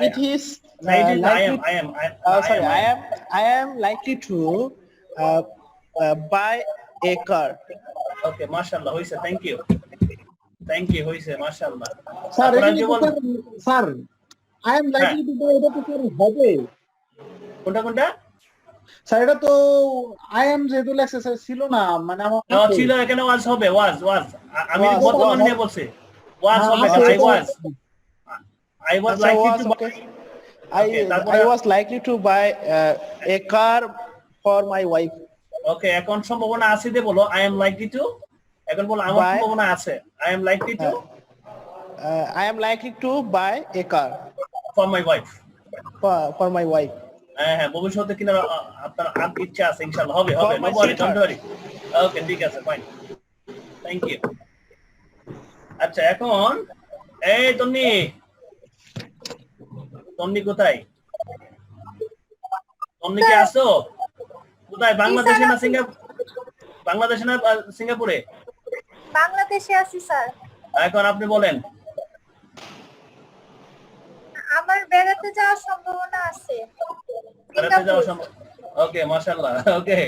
it is no, it is likely I am. I am likely to buy a car. Okay, mashallah হইছে, থ্যাংক ইউ হইছে, মাশাআল্লাহ। স্যার তারপর এখানে কি তো বল? Sir I am likely to do, এটা তো স্যার হবে। কোনটা? স্যার এটা তো আই এম যেহেতু লেখছে স্যার ছিল না, মানে আমার ছিল, এখানে ওয়াজ হবে, ওয়াজ আমি Was, বর্তমান was. নিয়ে বলছি, ওয়াজ হবে। I was আচ্ছা, likely was, to okay. Okay, তারপরে I was likely to buy a car for my wife. ওকে, এখন সম্ভাবনা আছে দিয়ে বলো I am likely to, এখন বলো আমার Buy. সম্ভাবনা আছে, I am likely to I am likely to buy a car for my wife. for my wife. হ্যাঁ, ভবিষ্যতে কিনা আপনার ইচ্ছা আছে, ইনশাআল্লাহ হবে For no my worry, sweetheart. Don't worry. Okay, ঠিক আছে, ফাইন, থ্যাংক ইউ। আচ্ছা, এখন এই তন্নি কোথায়? তন্নি কি আছো? কোথায়, বাংলাদেশে না সিঙ্গাপুরে? বাংলাদেশে আছি স্যার। এখন আপনি বলেন। আমার বেড়াতে যাওয়ার সম্ভাবনা আছে। বেড়াতে যাওয়ার সম্ভব? ওকে, মাশাআল্লাহ, ওকে।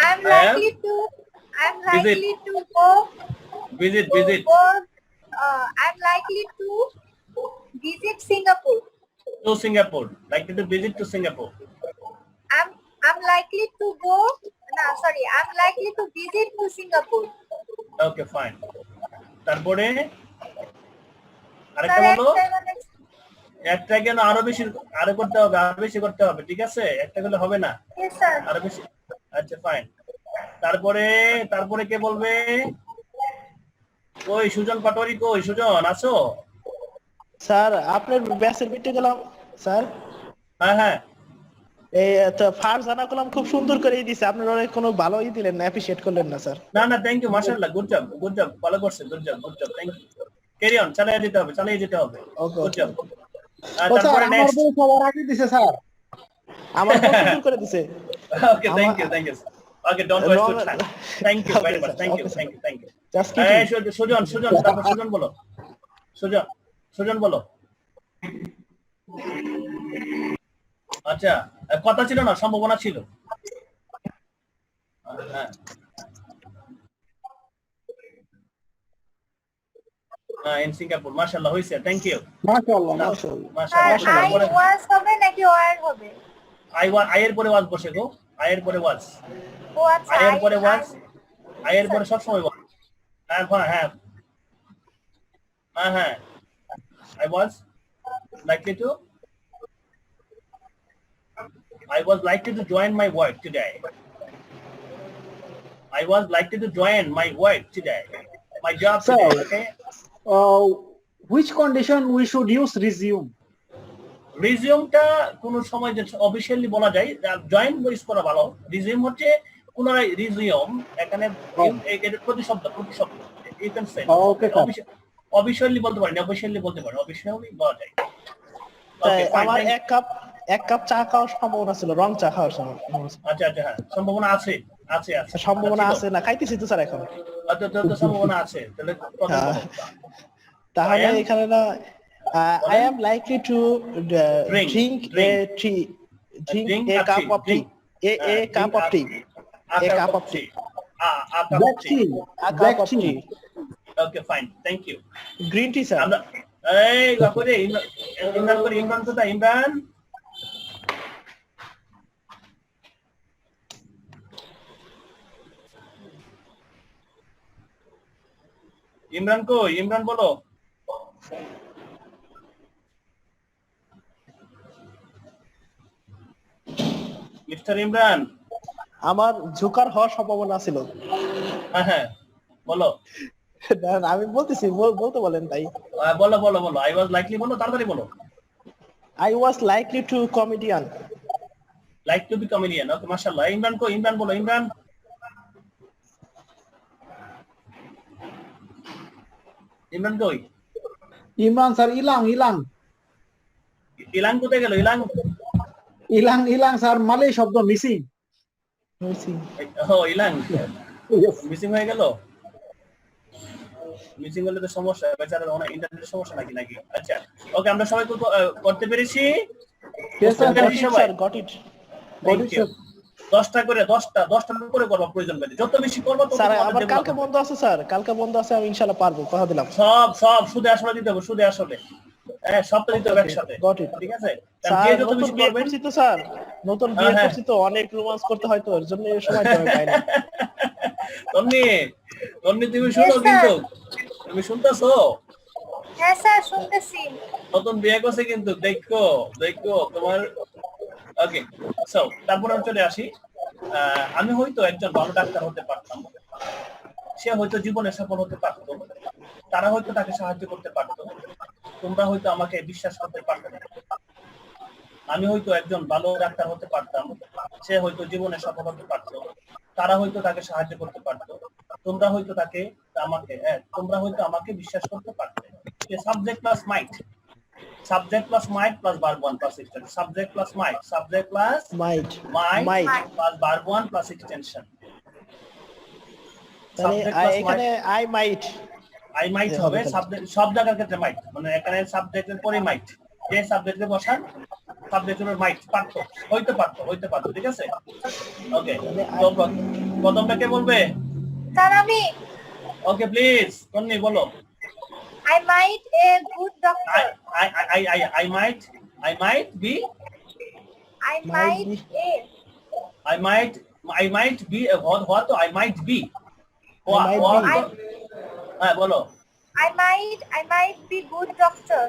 I'm likely to go visit I'm likely to visit Singapore. to Singapore, likely to visit to Singapore. I'm likely to go I'm likely to visit to Singapore. Okay, fine. তারপরে আরেকটা বলো। একটা কেন, আরো বেশি করতে হবে, ঠিক আছে? একটা গেলে হবে না, Yes sir. আরো বেশি। আচ্ছা, ফাইন। তারপরে কে বলবে? কই সুজন পাটোয়ারি, কই সুজন আছো? স্যার আপনার ব্যাচের মিটে গেলাম স্যার। হ্যাঁ, এই তো ফারজানা কলাম খুব সুন্দর করে দিয়েছে, আপনারা অনেক কোনো ভালোই দিলেন না, অ্যাপ্রিশিয়েট করলেন না স্যার। না, থ্যাংক ইউ, মাশাআল্লাহ, গুড জব, ভালো করছে, good job, thank you. Carry on, চালিয়ে যেতে হবে। Good job. তারপরে আমার নেক্সট। বউ সবার আগে দিছে স্যার। আমার খুব সুন্দর করে দিয়েছে। Okay, thank you. Okay, don't waste your time. Thank you very much, thank you. Just এই সুজন, তারপর সুজন বলো। সুজন বলো। আচ্ছা, কথা ছিল না, সম্ভাবনা ছিল। হ্যাঁ, ইন সিঙ্গাপুর, মাশাআল্লাহ, হইছে, থ্যাংক ইউ। মাশাআল্লাহ। I was হবে নাকি were হবে? আয়ের পরে ওয়াজ বসে গো, আয়ের পরে ওয়াজ, ও আচ্ছা। আয়ের পরে ওয়াজ, আয়ের পরে সব সময় ওয়াজ। হ্যাঁ, I was likely to join my work today. My job today, okay? Which condition we should use resume? রিজিউমটা কোন সময় যে অফিশিয়ালি বলা যায়, জয়েন ইউজ করা ভালো। রিজিউম হচ্ছে পুনরায় রিজিউম, এখানে এর প্রতিশব্দ you can say. Okay, officially বলতে পারেন, অফিশিয়ালি বলা যায়। ওকে, আমার এক কাপ চা খাওয়ার সম্ভাবনা ছিল, রং চা খাওয়ার সম্ভাবনা। আচ্ছা, হ্যাঁ, সম্ভাবনা আছে। সম্ভাবনা আছে না, খাইতেছি তো স্যার এখন। তো সম্ভাবনা আছে, তাহলে এখানে না I am likely to drink a cup of tea. A cup of tea. Black tea. Okay, fine, thank you. Green tea, sir. এই বাপুরে, ইমরান কোথায়? ইমরান বলো। মিস্টার ইমরান। আমার জোকার হওয়ার সম্ভাবনা ছিল। হ্যাঁ, বলো। আমি বলতেছি, বলতে বলেন তাই। বলো। I was likely বলো, তাড়াতাড়ি বলো। I was likely to comedian. Like to be comedian. Okay, মাশাআল্লাহ। ইমরান বলো, ইমরান। ইমরান কই? ইমরান স্যার ইলাং ইলাং ইলাং কোথায় গেল? ইলাং ইলাং ইলাং স্যার মালয় শব্দ মিসিং। ও ইলাং মিসিং হয়ে গেল। মিসিং হলে তো সমস্যা, বেচারা অনেক ইন্টারনেটের সমস্যা নাকি। আচ্ছা ওকে, আমরা সবাই করতে পেরেছি। Yes, sir. Got it. Thank you. 10টা করে 10টার উপরে করবা প্রয়োজন পড়লে, যত বেশি করবা তত স্যার তোমাদের আবার develop কালকে হবে। বন্ধ আছে স্যার, কালকে বন্ধ আছে, আমি ইনশাআল্লাহ পারবো, কথা দিলাম। সব সুদে আসলে দিতে হবে, সুদে আসলে সবটা দিতে হবে একসাথে। Got it. ঠিক আছে, স্যার যে যত নতুন বেশি বিয়ে করবেন। করছি তো স্যার, নতুন বিয়ে হ্যাঁ। করছি তো, অনেক রোমান্স করতে হয় তো, এর জন্য এই সময় টাইম পাই না। তন্নি তুমি শুনো, Yes, sir. কিন্তু তুমি শুনতেছো? হ্যাঁ স্যার শুনতেছি। নতুন বিয়ে করছে কিন্তু, দেখো তোমার। ওকে, সো তারপর আমি চলে আসি। আমি হয়তো একজন ভালো ডাক্তার হতে পারতাম, সে হয়তো জীবনে সফল হতে পারতো, তারা হয়তো তাকে সাহায্য করতে পারতো, তোমরা হয়তো আমাকে বিশ্বাস করতে পারতে না। আমি হয়তো একজন ভালো ডাক্তার হতে পারতাম, সে হয়তো জীবনে সফল হতে পারতো, তারা হয়তো তাকে সাহায্য করতে পারতো, তোমরা হয়তো আমাকে বিশ্বাস করতে পারতে। সাবজেক্ট প্লাস মাইট, subject plus might plus verb 1 plus extension, subject plus might Might. plus verb 1 plus extension. তাহলে Subject plus এখানে I might I might হবে সাবজেক্ট, সব জায়গার ক্ষেত্রে might, মানে এখানে সাবজেক্টের পরে might, যে সাবজেক্টে বসান সাবজেক্টের might হইতে পারতো, ঠিক আছে। ওকে, তো প্রথমটা কে বলবে? স্যার আমি। ওকে প্লিজ, তন্নি বলো। I might a good doctor. I might be I might a. I might be what I might be. হ্যাঁ বলো। I might be good doctor.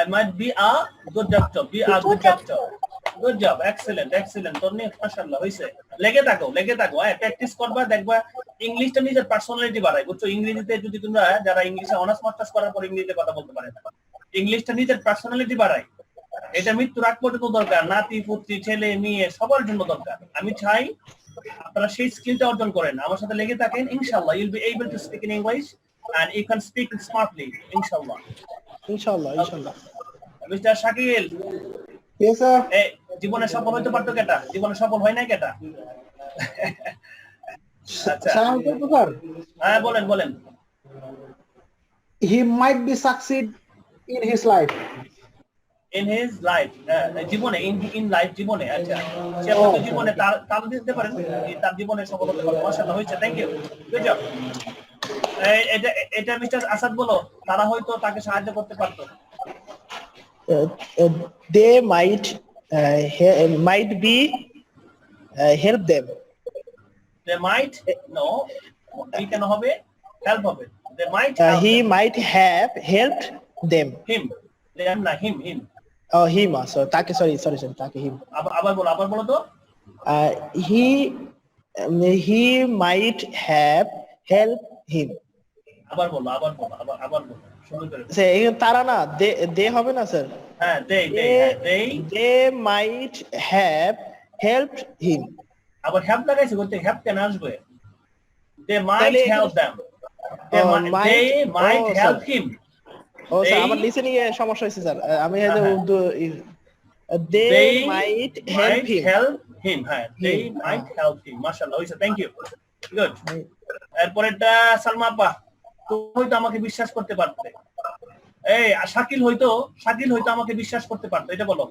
I might be a good doctor. Be a good doctor. Good job. Excellent. তন্নি মাশাআল্লাহ হইছে। লেগে থাকো। Practice করবা, দেখবা ইংলিশটা নিজের পার্সোনালিটি বাড়ায়। বুঝছো, ইংরেজিতে যদি তোমরা যারা ইংলিশে অনার্স মাস্টার্স করার পর ইংরেজিতে কথা বলতে পারে না, ইংলিশটা নিজের পার্সোনালিটি বাড়ায়। এটা মৃত্যুর আগ পর্যন্ত দরকার, নাতি পুত্রী ছেলে মেয়ে সবার জন্য দরকার। আমি চাই আপনারা সেই স্কিলটা অর্জন করেন, আমার সাথে লেগে থাকেন, ইনশাআল্লাহ you'll be able to speak in English and you can speak it smartly, ইনশাআল্লাহ। Mister Shakil, Yes, sir. জীবনে সফল হইতে পারতো কেটা? জীবনে সফল হয় নাই কেটা? আচ্ছা স্যার আমি বলবো স্যার, হ্যাঁ বলেন। he might be succeed in his life. In his life, জীবনে, in life জীবনে, আচ্ছা সে হয়তো জীবনে তার দিতে পারেন, তার জীবনে সফল হতে পারে। মাশাআল্লাহ হয়েছে, থ্যাংক ইউ, গুড জব। এটা মিস্টার আসাদ বলো, তারা হয়তো তাকে সাহায্য করতে পারতো। they might be help them. They might, no, he কেন হবে? Help হবে। They might He might have helped them. him, them না him Oh, him. So তাকে sorry তাকে him. আবার বলো তো। He might have helped him. আবার বলো সুন্দর করে। তারা না, they হবে না স্যার। হ্যাঁ they might have helped him. আবার help লাগাইছে, বলতে help কেন আসবে? They might help them. They might help him. Sir আমার লিসেনিং এ সমস্যা হয়েছে স্যার, আমি they might help him. হ্যাঁ, they might help him. মাশাআল্লাহ হইছে, থ্যাংক ইউ, গুড। এরপরেরটা সালমা আপা, তুমি হয়তো আমাকে বিশ্বাস করতে পারতে। শাকিল হয়তো আমাকে বিশ্বাস করতে পারতো, এটা বলো।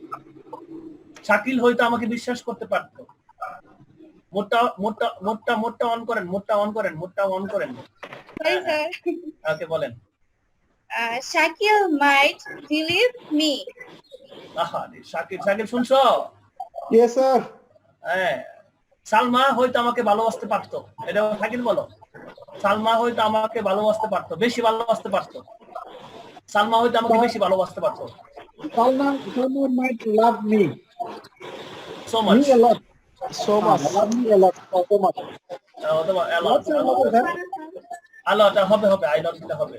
শাকিল হয়তো আমাকে বিশ্বাস করতে পারতো। মোটটা অন করেন। ওকে বলেন। Shakil might believe me. Shakil শুনছো? Yes, sir. সালমা হয়তো আমাকে ভালোবাসতে পারতো, এটা শাকিল বলো। সালমা হয়তো আমাকে ভালোবাসতে পারতো, বেশি ভালোবাসতে পারতো। সালমা হয়তো আমাকে বেশি ভালোবাসতে পারতো। Salman might love me So much. me a lot. Love me a lot, so much. আল্লাহ হবে, আই লাভ দিতে হবে।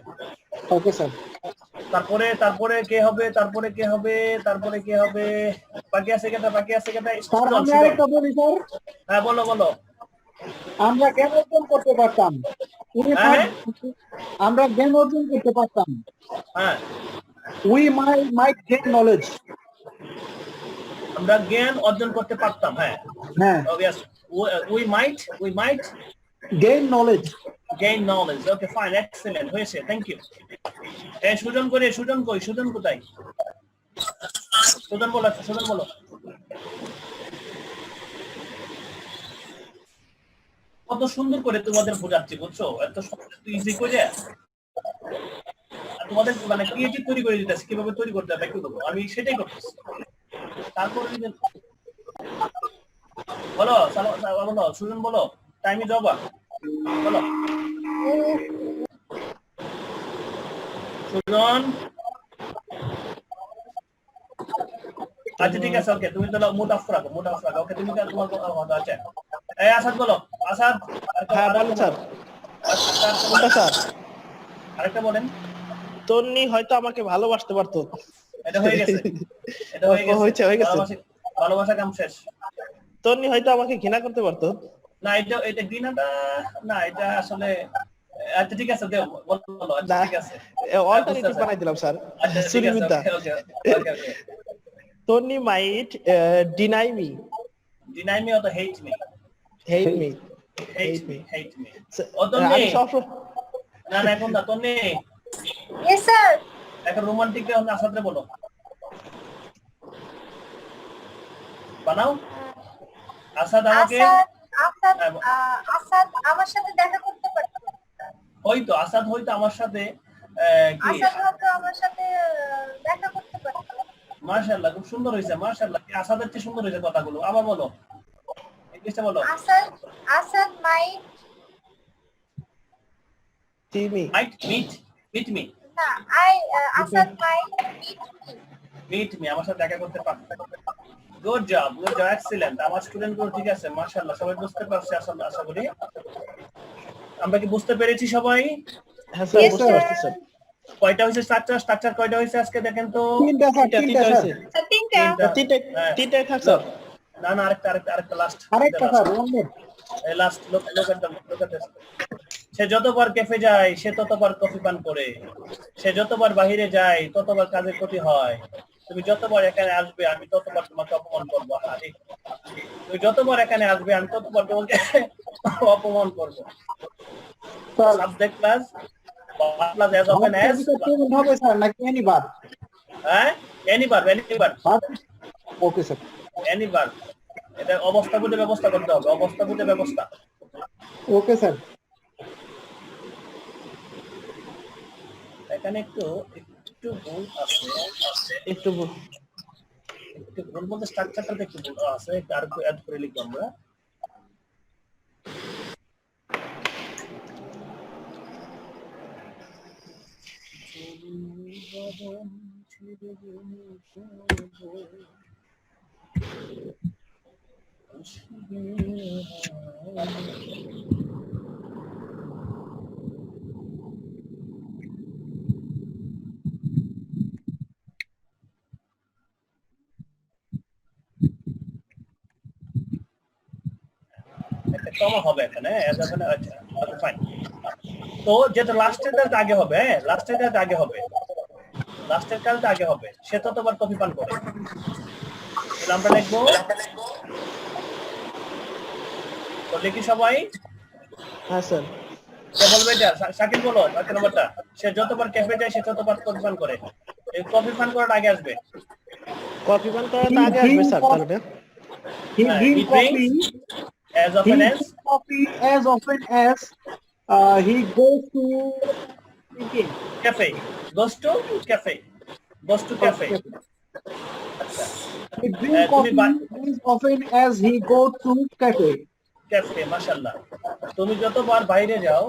Okay, sir. তারপরে কে হবে? বাকি আছে কেটা? স্যার আমি আরেকটা বলি স্যার, হ্যাঁ বলো। আমরা জ্ঞান অর্জন করতে পারতাম। হ্যাঁ? আমরা জ্ঞান অর্জন করতে পারতাম। হ্যাঁ We might get knowledge. আমরা জ্ঞান অর্জন করতে পারতাম, হ্যাঁ। হ্যাঁ। Oh yes, we might Gain knowledge. gain knowledge. Okay, fine, excellent. হয়েছে, thank you. সুজন কই? সুজন কোথায়? সুজন বলো। কত সুন্দর করে তোমাদের বোঝাচ্ছি, বুঝছো? এত ইজি করে তোমাদের মানে ক্রিয়েটিভ তৈরি করে দিতেছি, কিভাবে তৈরি করতে হবে একটু বলো। আমি সেটাই করতেছি। তারপরে বলো সুজন বলো, টাইম ইজ ওভার, বলো সুজন। আচ্ছা ঠিক আছে, ওকে, তুমি তাহলে মুড অফ রাখো। ওকে, তুমি তোমার কথা আছে। এই আসাদ বলো, আসাদ। হ্যাঁ বলেন স্যার। স্যার আরেকটা বলেন। তন্নি হয়তো আমাকে ভালোবাসতে পারতো। এটা হয়ে গেছে। ভালোবাসা কাম শেষ। তন্নি হয়তো আমাকে ঘৃণা করতে পারতো। না, এটা ঘৃণাটা না, এটা আসলে আচ্ছা ঠিক আছে, দেও বলো। আচ্ছা ঠিক আছে, অল্টারনেটিভ বানাই দিলাম স্যার। আচ্ছা ঠিক আছে, ওকে। তন্নি might deny me or hate me. ও তন্নি, না এখন না তন্নি। Yes sir. এখন রোমান্টিক আসাদরে বলো, বানাও। আসাদ আমাকে আসাদ আমার সাথে দেখা করতে পারতো। আসাদ হয়তো আমার সাথে দেখা করতে পারতো। মাশাআল্লাহ, খুব সুন্দর হয়েছে, মাশাআল্লাহ। আসাদের চেয়ে সুন্দর হয়েছে কথাগুলো। আবার বলো, ইংলিশে বলো। Asad might meet me. না, আসাদ might meet me, আমার সাথে দেখা করতে পারতো। Good job, excellent. আমার স্টুডেন্ট গুলো ঠিক আছে, মাশাআল্লাহ, সবাই বুঝতে পারছে। আশা করি আমরা কি বুঝতে পেরেছি সবাই? হ্যাঁ স্যার, বুঝতে পারছি স্যার। কয়টা হয়েছে স্ট্রাকচার কয়টা হয়েছে আজকে দেখেন তো? তিনটা হয়েছে। তিনটা থাক স্যার। না আরেকটা লাস্ট। লোক সে যতবার ক্যাফে যায় সে ততবার কফি পান করে, সে যতবার বাহিরে যায় ততবার কাজের ক্ষতি হয়, তুমি যতবার এখানে আসবে আমি ততবার তোমাকে অপমান করবো। তুমি যতবার এখানে আসবে আমি ততবার তোমাকে অপমান করবো। Subject plus as often as হবে স্যার নাকি এনিবার? হ্যাঁ, এনিবার। Okay sir, এনিবার। এটা অবস্থা বুঝে ব্যবস্থা করতে হবে, অবস্থা বুঝে ব্যবস্থা। Okay sir. এখানে একটু ভুল আছে, একটু ভুল বলতে স্ট্রাকচারটাতে একটু ভুল আছে, আর একটু অ্যাড করে লিখব আমরা। একটা কমা হবে এখানে, আচ্ছা ফাইন। তো যেটা লাস্টের আগে হবে, লাস্টের কালটা আগে হবে, সে ততবার কফি পান করে। আমরা লিখবো, তো লিখি সবাই। হ্যাঁ স্যার। কে বলবে এটা? শাকিল বলো এক নম্বরটা। সে যতবার ক্যাফে যায় সে ততবার কফি পান করে। এই কফি পান করার আগে আসবে। কফি পান করার আগে আসবে স্যার। তাহলে he drink coffee as often as he goes to cafe. Goes to cafe. He drink coffee as often as he goes to cafe. মাশাআল্লাহ। তুমি যতবার বাইরে যাও,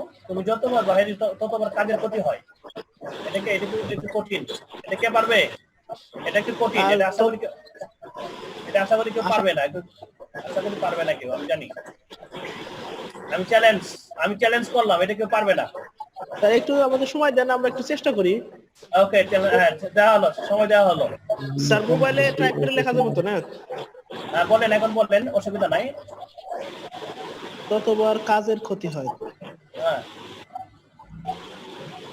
ততবার কাজের ক্ষতি হয়। এটাকে একটু কঠিন। এটা কে পারবে? এটা একটু কঠিন। এটা আশা করি কেউ পারবে না। আশা করি পারবে না কেউ, আমি জানি। আমি চ্যালেঞ্জ করলাম, এটা কেউ পারবে না। স্যার একটু আমাদের সময় দেন, আমরা একটু চেষ্টা করি। ওকে, সময় দেওয়া হলো। স্যার মোবাইলে টাইপ করে লেখা যাবে তো না? বলেন, এখন বলেন, অসুবিধা নাই। ততবার কাজের ক্ষতি হয়। হ্যাঁ,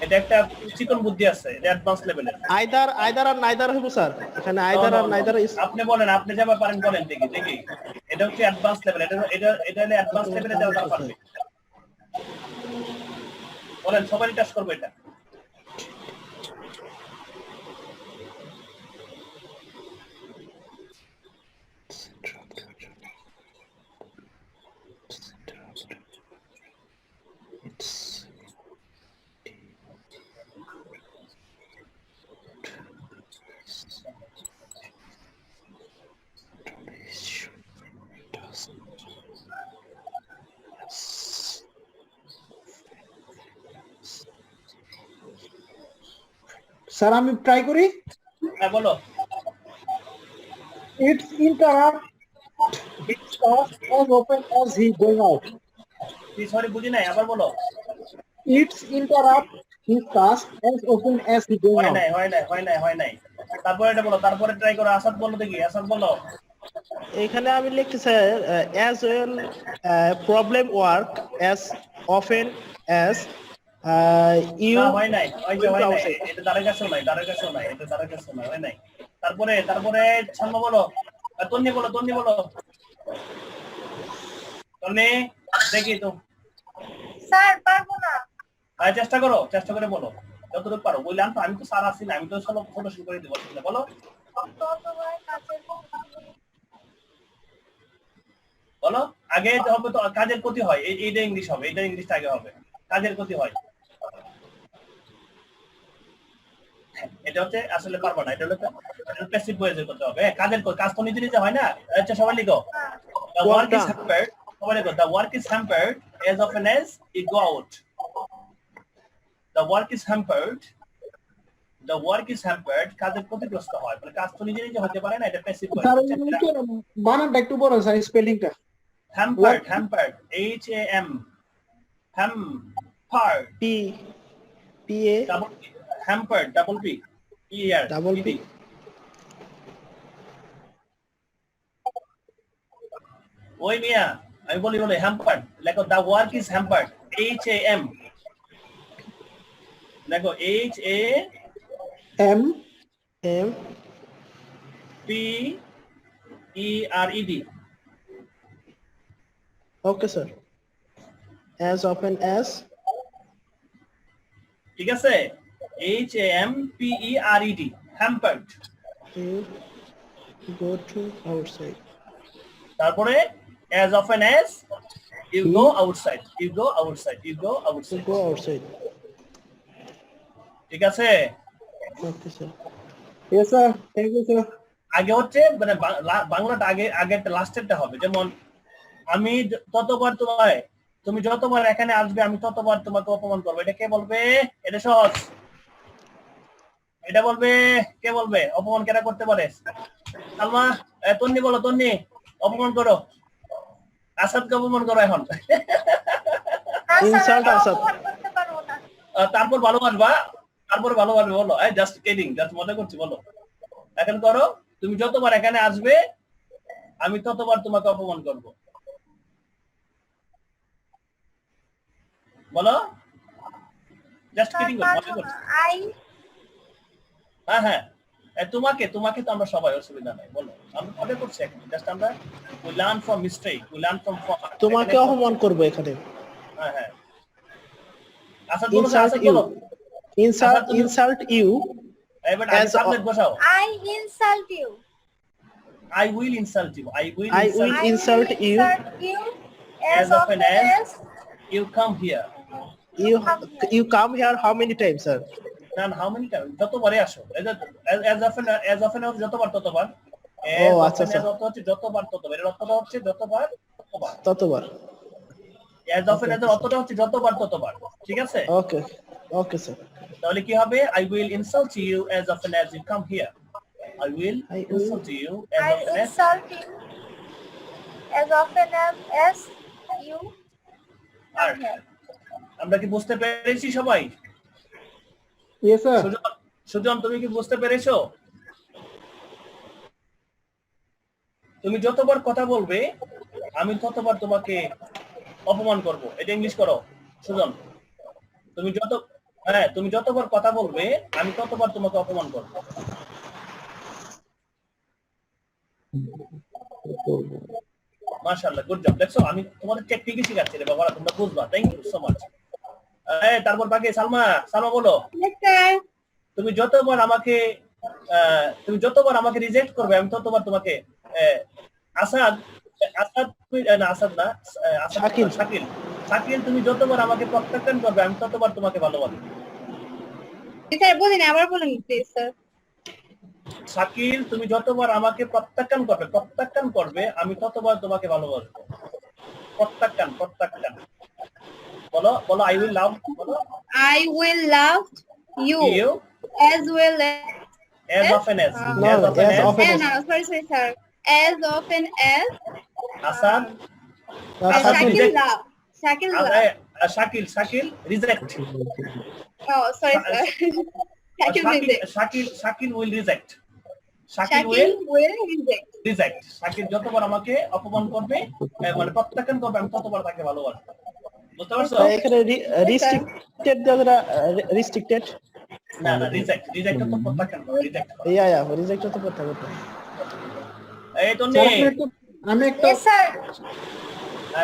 এটা একটা চিকন বুদ্ধি আছে, এটা অ্যাডভান্স লেভেলের। আইদার আর নাইদার হইব স্যার, এখানে আইদার আর নাইদার ইজ। আপনি বলেন, আপনি যা পারেন বলেন, দেখি এটা হচ্ছে অ্যাডভান্স লেভেল, এটা হলো অ্যাডভান্স লেভেলে দেওয়া পারবে। বলেন, সবাই টাচ করবে এটা। স্যার আমি ট্রাই করি। হ্যাঁ বলো। It's interrupt his task as often as he going out. Sorry বুঝি নাই, আবার বলো। It's interrupt his task as often as he going out. হয় নাই। তারপরে এটা বলো, তারপরে ট্রাই করো। আসাদ বলো দেখি, আসাদ বলো। এখানে আমি লিখছি sir as well problem work as often as you না হয় নাই, এটা তার কাছেও নাই, এটা তার কাছেও নাই, হয় নাই। তারপরে ছাম্মা বলো, তন্নি বলো। তন্নি দেখি তো। স্যার পারবো না। চেষ্টা করে বলো যতটুকু পারো। বললাম তো আমি তো স্যার আছি না, আমি তো সব সদস্য করে দেবো। বলো বলো। আগে হবে তো কাজের ক্ষতি হয়, এইটা ইংলিশ হবে, এটা ইংলিশটা আগে হবে। কাজের ক্ষতি হয়, এটা হচ্ছে আসলে পারবো না, এটা হলো প্যাসিভ ভয়েসে করতে হবে। কাজের কাজ তো নিজে হয় না। আচ্ছা সবাই লিখো, the work is hampered। সবাই লিখো, the work is hampered as often as it go out। the work is hampered কাজের ক্ষতিগ্রস্ত হয়, মানে কাজ তো নিজে হতে পারে না, এটা প্যাসিভ ভয়েস। স্যার বানানটা একটু বলেন sir, স্পেলিংটা। hampered HAM hampered P A hampered double P E R double P ওই মিয়া আমি বলি hampered লেখো, the work is hampered HAM লেখো HAM PERED। Okay sir, as often as, ঠিক আছে, HAMPERED hampered। you go to outside। তারপরে as often as you go outside। ঠিক আছে। Okay sir। Yes sir, thank you sir. আগে হচ্ছে মানে বাংলাটা আগেরটা লাস্টেরটা হবে। যেমন আমি ততবার তুমি যতবার এখানে আসবে আমি ততবার তোমাকে অপমান করবো। এটা কে বলবে? এটা সহজ। এটা বলবে কে বলবে? অপমান কেরা করতে পারে? সালমা, তন্নি বলো, তন্নি অপমান করো, আসাদকে অপমান করো এখন। ইনসাল্ট আসাদ। তারপর ভালোবাসবা, বলো। জাস্ট কিডিং, জাস্ট মজা করছি, বলো এখন করো। তুমি যতবার এখানে আসবে আমি ততবার তোমাকে অপমান করব। বলো, জাস্ট কিডিং, মজা করছি। হ্যাঁ তোমাকে তো আমরা সবাই, অসুবিধা নাই, বলো। আমরা মজা করছি এখন, জাস্ট আমরা we learn from mistake, we learn from fault। তোমাকে অপমান করব এখানে। হ্যাঁ আসাদ বলো, আসাদ বলো। insult you এবার আমি সাবজেক্ট বসাও। I insult you I will insult you as often as you come here। you come here how many times sir? না, how many times, যতবারই আসো। as often as যতবার ততবার। আচ্ছা as অর্থ হচ্ছে যতবার ততবার, এর অর্থটা হচ্ছে যতবার ততবার। as often as এর অর্থটা হচ্ছে যতবার ততবার। ঠিক আছে, okay sir। তাহলে কি হবে? I will insult you as often as you come here। I will insult you as often as you come here। আমরা কি বুঝতে পেরেছি সবাই? Yes sir. সুজন, তুমি কি বুঝতে পেরেছো? তুমি যতবার কথা বলবে আমি ততবার তোমাকে অপমান করব। এটা ইংলিশ করো সুজন। তুমি হ্যাঁ, তুমি যতবার কথা বলবে আমি ততবার তোমাকে অপমান করব। মাশাআল্লাহ, গুড জব। দেখছো আমি তোমাদের টেকনিকই শিখাচ্ছি রে বাবা, তোমরা বুঝবা। Thank you so much. তারপর বাকি সালমা, সালমা বলো। তুমি যতবার আমাকে রিজেক্ট করবে আমি ততবার তোমাকে আসাদ শাকিল তুমি যতবার আমাকে প্রত্যাখ্যান করবে আমি ততবার তোমাকে ভালোবাসবো। স্যার বলেন, আবার বলেন প্লিজ স্যার। শাকিল তুমি যতবার আমাকে প্রত্যাখ্যান করবে আমি ততবার তোমাকে ভালোবাসবো। প্রত্যাখ্যান বলো আই উইল লাভ, বলো I will love you as well as often as sorry sir, as often as Asad Shakil reject. Oh sorry sir. Shakil will reject. Shakil will reject. Shakil যতবার আমাকে অপমান করবে মানে প্রত্যাখ্যান করবে আমি ততবার তাকে ভালোবাসবো। বুঝতে পারছো? এখানে রিস্ট্রিক্টেড না রিজেক্ট তো প্রত্যাখ্যান করে, রিজেক্ট করে। রিজেক্ট তো প্রত্যাখ্যান। এই তো নে আমি একটা স্যার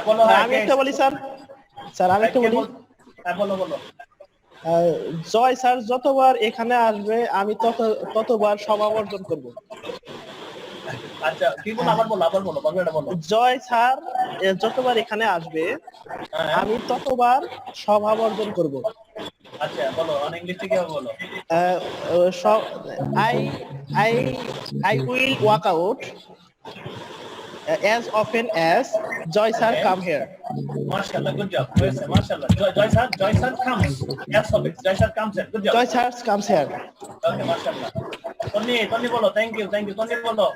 বলো। আমি একটা বলি স্যার আমি একটা বলি। বলো। জয় স্যার যতবার এখানে আসবে আমি ততবার স্বভাবর্জন করব। আচ্ছা কি বলো, আবার বলো বাংলাটা বলো। জয় স্যার যতবার এখানে আসবে আমি ততবার স্বভাবর্জন করব। আচ্ছা বলো, অন ইংলিশে কি বলো? I will walk out as often as Joy sir come here. Mashallah, good job. Mashallah. Joy sir comes. As always, Joy sir comes here. Good job. Joy sir comes here. Okay, mashallah. Tony bolo. Thank you. Tony bolo.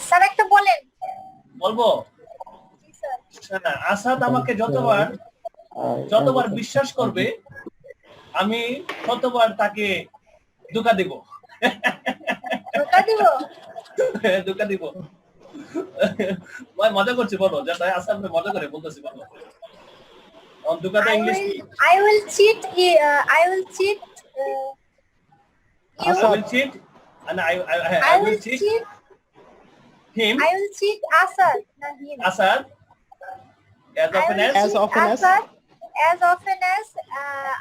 Sir একটা বলেন। বলবো? আসাদ আমাকে যতবার বিশ্বাস করবে আমি ততবার তাকে ধোঁকা দেব। মজা করছি, বলো। আসাদ মজা করে বলতেছি, বলো। ধোঁকাটা ইংলিশ কি? I will cheat and I will cheat him. I will cheat Asad, not him. Asad as often as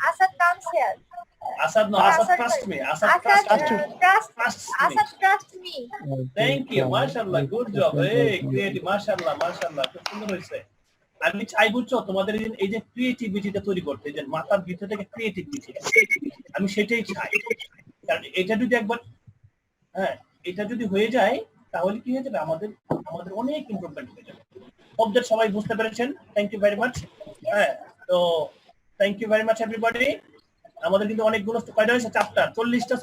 Asad comes here. Asad trust me. Asad trust me. Thank you. Mashallah, good job. Hey, creative. Mashallah. খুব সুন্দর হয়েছে। আমি চাই বুঝছো তোমাদের এই যে ক্রিয়েটিভিটিটা তৈরি করতে, যে মাথার ভিতর থেকে ক্রিয়েটিভিটি, আমি সেটাই চাই। কারণ এটা যদি হয়ে যায় তাহলে কি হয়ে যাবে, আমাদের অনেক ইমপ্রুভমেন্ট হয়ে যাবে। অবজেক্ট সবাই বুঝতে পেরেছেন? Thank you very much. তো thank you very much everybody. আমাদের কিন্তু অনেকগুলো কয়টা হয়েছে? 4টা 40টা